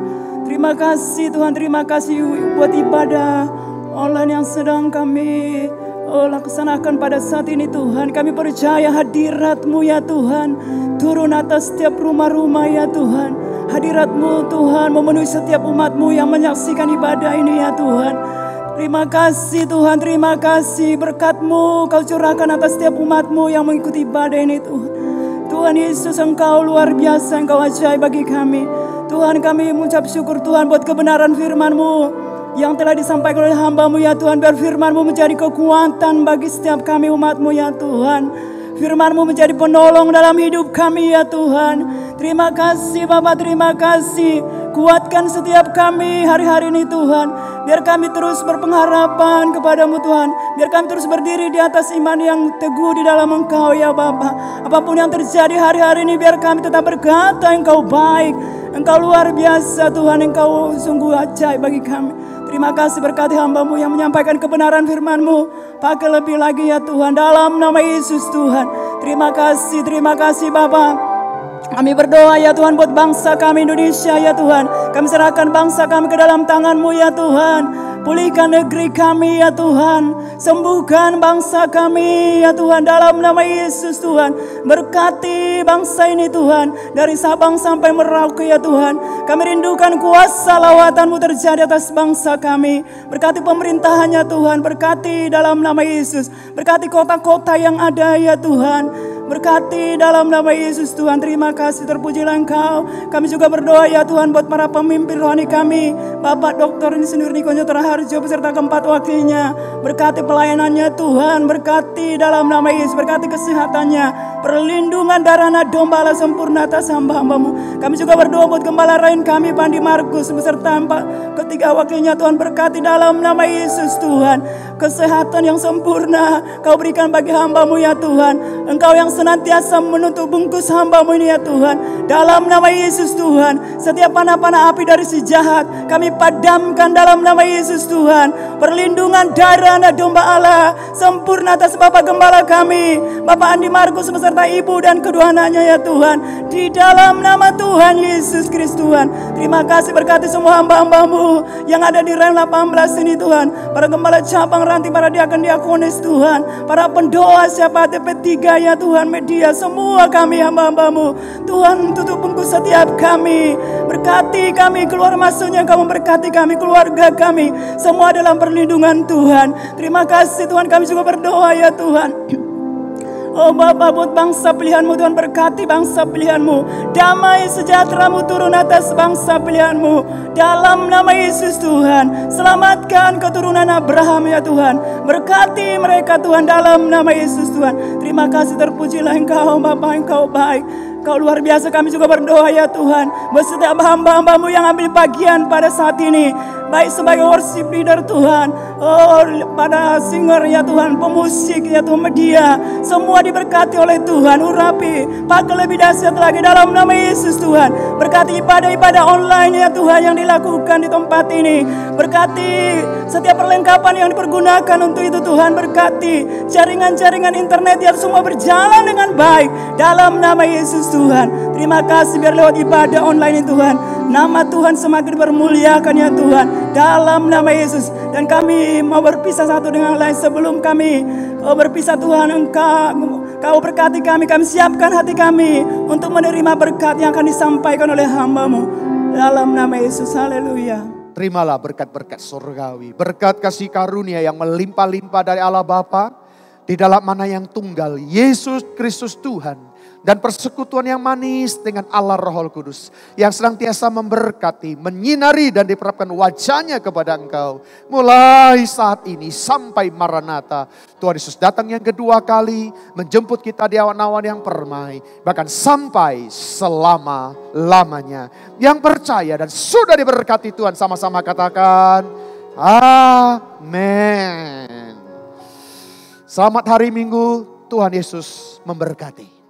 Terima kasih Tuhan, terima kasih buat ibadah online yang sedang kami laksanakan pada saat ini Tuhan. Kami percaya hadirat-Mu ya Tuhan turun atas setiap rumah-rumah ya Tuhan. Hadirat-Mu Tuhan memenuhi setiap umat-Mu yang menyaksikan ibadah ini ya Tuhan. Terima kasih Tuhan, terima kasih berkat-Mu Kau curahkan atas setiap umat-Mu yang mengikuti ibadah ini Tuhan. Tuhan Yesus, Engkau luar biasa, Engkau ajaib bagi kami. Tuhan, kami mengucap syukur Tuhan buat kebenaran firman-Mu yang telah disampaikan oleh hamba-Mu ya Tuhan. Biar firman-Mu menjadi kekuatan bagi setiap kami umat-Mu ya Tuhan. Firman-Mu menjadi penolong dalam hidup kami ya Tuhan. Terima kasih Bapa, terima kasih. Kuatkan setiap kami hari-hari ini Tuhan. Biar kami terus berpengharapan kepadamu Tuhan. Biar kami terus berdiri di atas iman yang teguh di dalam Engkau ya Bapa. Apapun yang terjadi hari-hari ini, biar kami tetap berkata Engkau baik, Engkau luar biasa Tuhan, Engkau sungguh ajaib bagi kami. Terima kasih, berkati hamba-Mu yang menyampaikan kebenaran firman-Mu. Pakai lebih lagi ya Tuhan, dalam nama Yesus Tuhan. Terima kasih Bapa. Kami berdoa ya Tuhan buat bangsa kami Indonesia ya Tuhan. Kami serahkan bangsa kami ke dalam tangan-Mu ya Tuhan. Pulihkan negeri kami ya Tuhan. Sembuhkan bangsa kami ya Tuhan dalam nama Yesus Tuhan. Berkati bangsa ini Tuhan. Dari Sabang sampai Merauke ya Tuhan. Kami rindukan kuasa lawatan-Mu terjadi atas bangsa kami. Berkati pemerintahannya Tuhan. Berkati dalam nama Yesus. Berkati kota-kota yang ada ya Tuhan. Berkati dalam nama Yesus Tuhan. Terima kasih, terpujilah Engkau. Kami juga berdoa ya Tuhan buat para pemimpin rohani kami. Bapak Dr. Insinyur Niko Nyoto Raharjo beserta keempat wakilnya. Berkati pelayanannya Tuhan. Berkati dalam nama Yesus. Berkati kesehatannya. Perlindungan darah anak domba Allah sempurna atas hamba-hamba-Mu. Kami juga berdoa buat Gembala Rain kami Pandi Markus beserta ketiga wakilnya Tuhan. Berkati dalam nama Yesus Tuhan. Kesehatan yang sempurna Kau berikan bagi hamba-Mu ya Tuhan. Engkau yang senantiasa menutup bungkus hamba-Mu ini ya Tuhan. Dalam nama Yesus Tuhan. Setiap panah-panah api dari si jahat kami padamkan dalam nama Yesus Tuhan. Perlindungan darah anak domba Allah sempurna atas Bapak Gembala kami, Bapak Andi Markus beserta ibu dan kedua anaknya ya Tuhan. Di dalam nama Tuhan Yesus Kristus Tuhan. Terima kasih, berkati semua hamba-hamba-Mu yang ada di Rayan 18 ini Tuhan. Para gembala cabang ranting, para diakon diakonis Tuhan. Para pendoa siapa TP3 ya Tuhan, media semua kami hamba-hamba-Mu. Tuhan tutup bungkus setiap kami. Berkati kami keluar masuknya, Kau memberkati kami, keluarga kami. Semua dalam perlindungan Tuhan. Terima kasih Tuhan, kami juga berdoa ya Tuhan. Oh Bapa, buat bangsa pilihan-Mu Tuhan, berkati bangsa pilihan-Mu. Damai sejahtera-Mu turun atas bangsa pilihan-Mu. Dalam nama Yesus Tuhan. Selamatkan keturunan Abraham ya Tuhan. Berkati mereka Tuhan dalam nama Yesus Tuhan. Terima kasih, terpujilah Engkau Bapa, Engkau baik. Kau luar biasa, kami juga berdoa ya Tuhan, buat setiap hamba-hambamu yang ambil bagian pada saat ini, baik sebagai worship leader Tuhan, pada singer ya Tuhan, pemusik ya Tuhan, media, semua diberkati oleh Tuhan. Urapi, pakai lebih dahsyat lagi dalam nama Yesus Tuhan. Berkati ibadah-ibadah online ya Tuhan yang dilakukan di tempat ini. Berkati setiap perlengkapan yang dipergunakan untuk itu Tuhan. Berkati jaringan-jaringan internet yang semua berjalan dengan baik dalam nama Yesus Tuhan. Terima kasih biar lewat ibadah online ini Tuhan, nama Tuhan semakin bermuliakan ya Tuhan, dalam nama Yesus. Dan kami mau berpisah satu dengan lain. Sebelum kami berpisah Tuhan, Kau berkati kami siapkan hati kami untuk menerima berkat yang akan disampaikan oleh hamba-Mu. Dalam nama Yesus, haleluya. Terimalah berkat-berkat surgawi, berkat kasih karunia yang melimpah-limpah dari Allah Bapa, di dalam mana yang tunggal, Yesus Kristus Tuhan, dan persekutuan yang manis dengan Allah Roh Kudus yang senantiasa memberkati, menyinari dan diperapkan wajahnya kepada engkau. Mulai saat ini sampai Maranatha, Tuhan Yesus datang yang kedua kali menjemput kita di awan-awan yang permai, bahkan sampai selama-lamanya. Yang percaya dan sudah diberkati Tuhan sama-sama katakan amin. Selamat hari Minggu, Tuhan Yesus memberkati.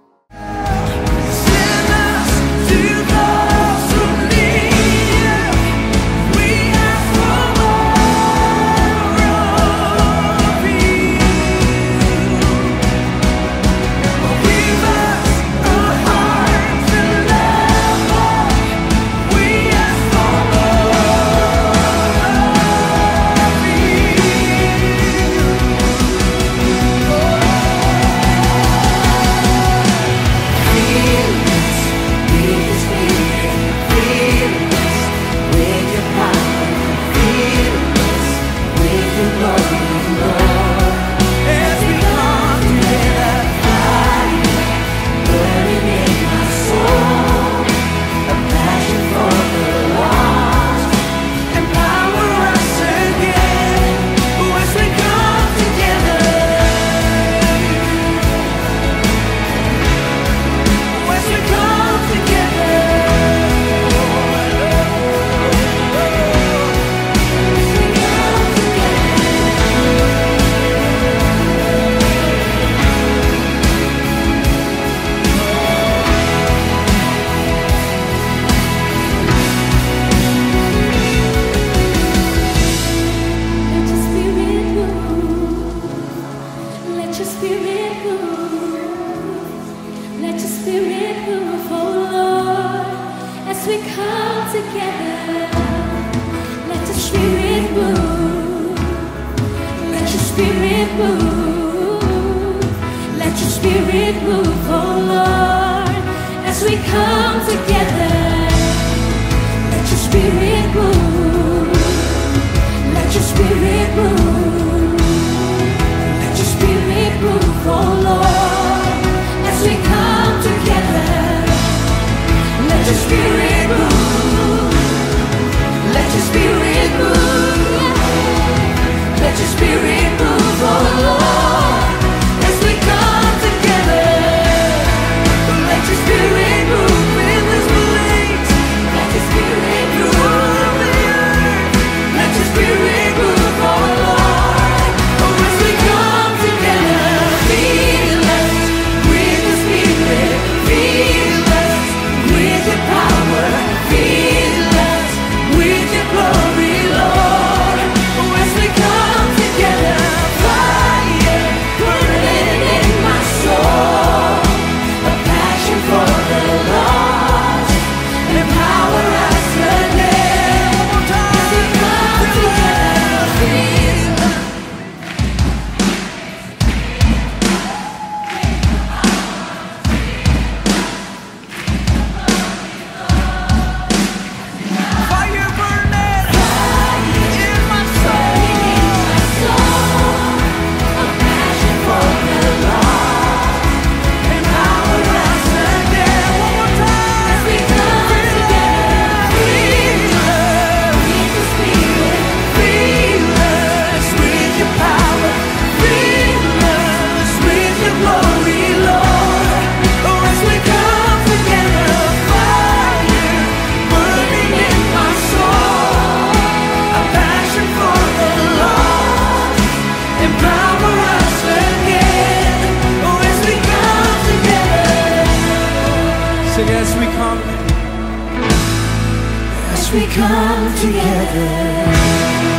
we come together.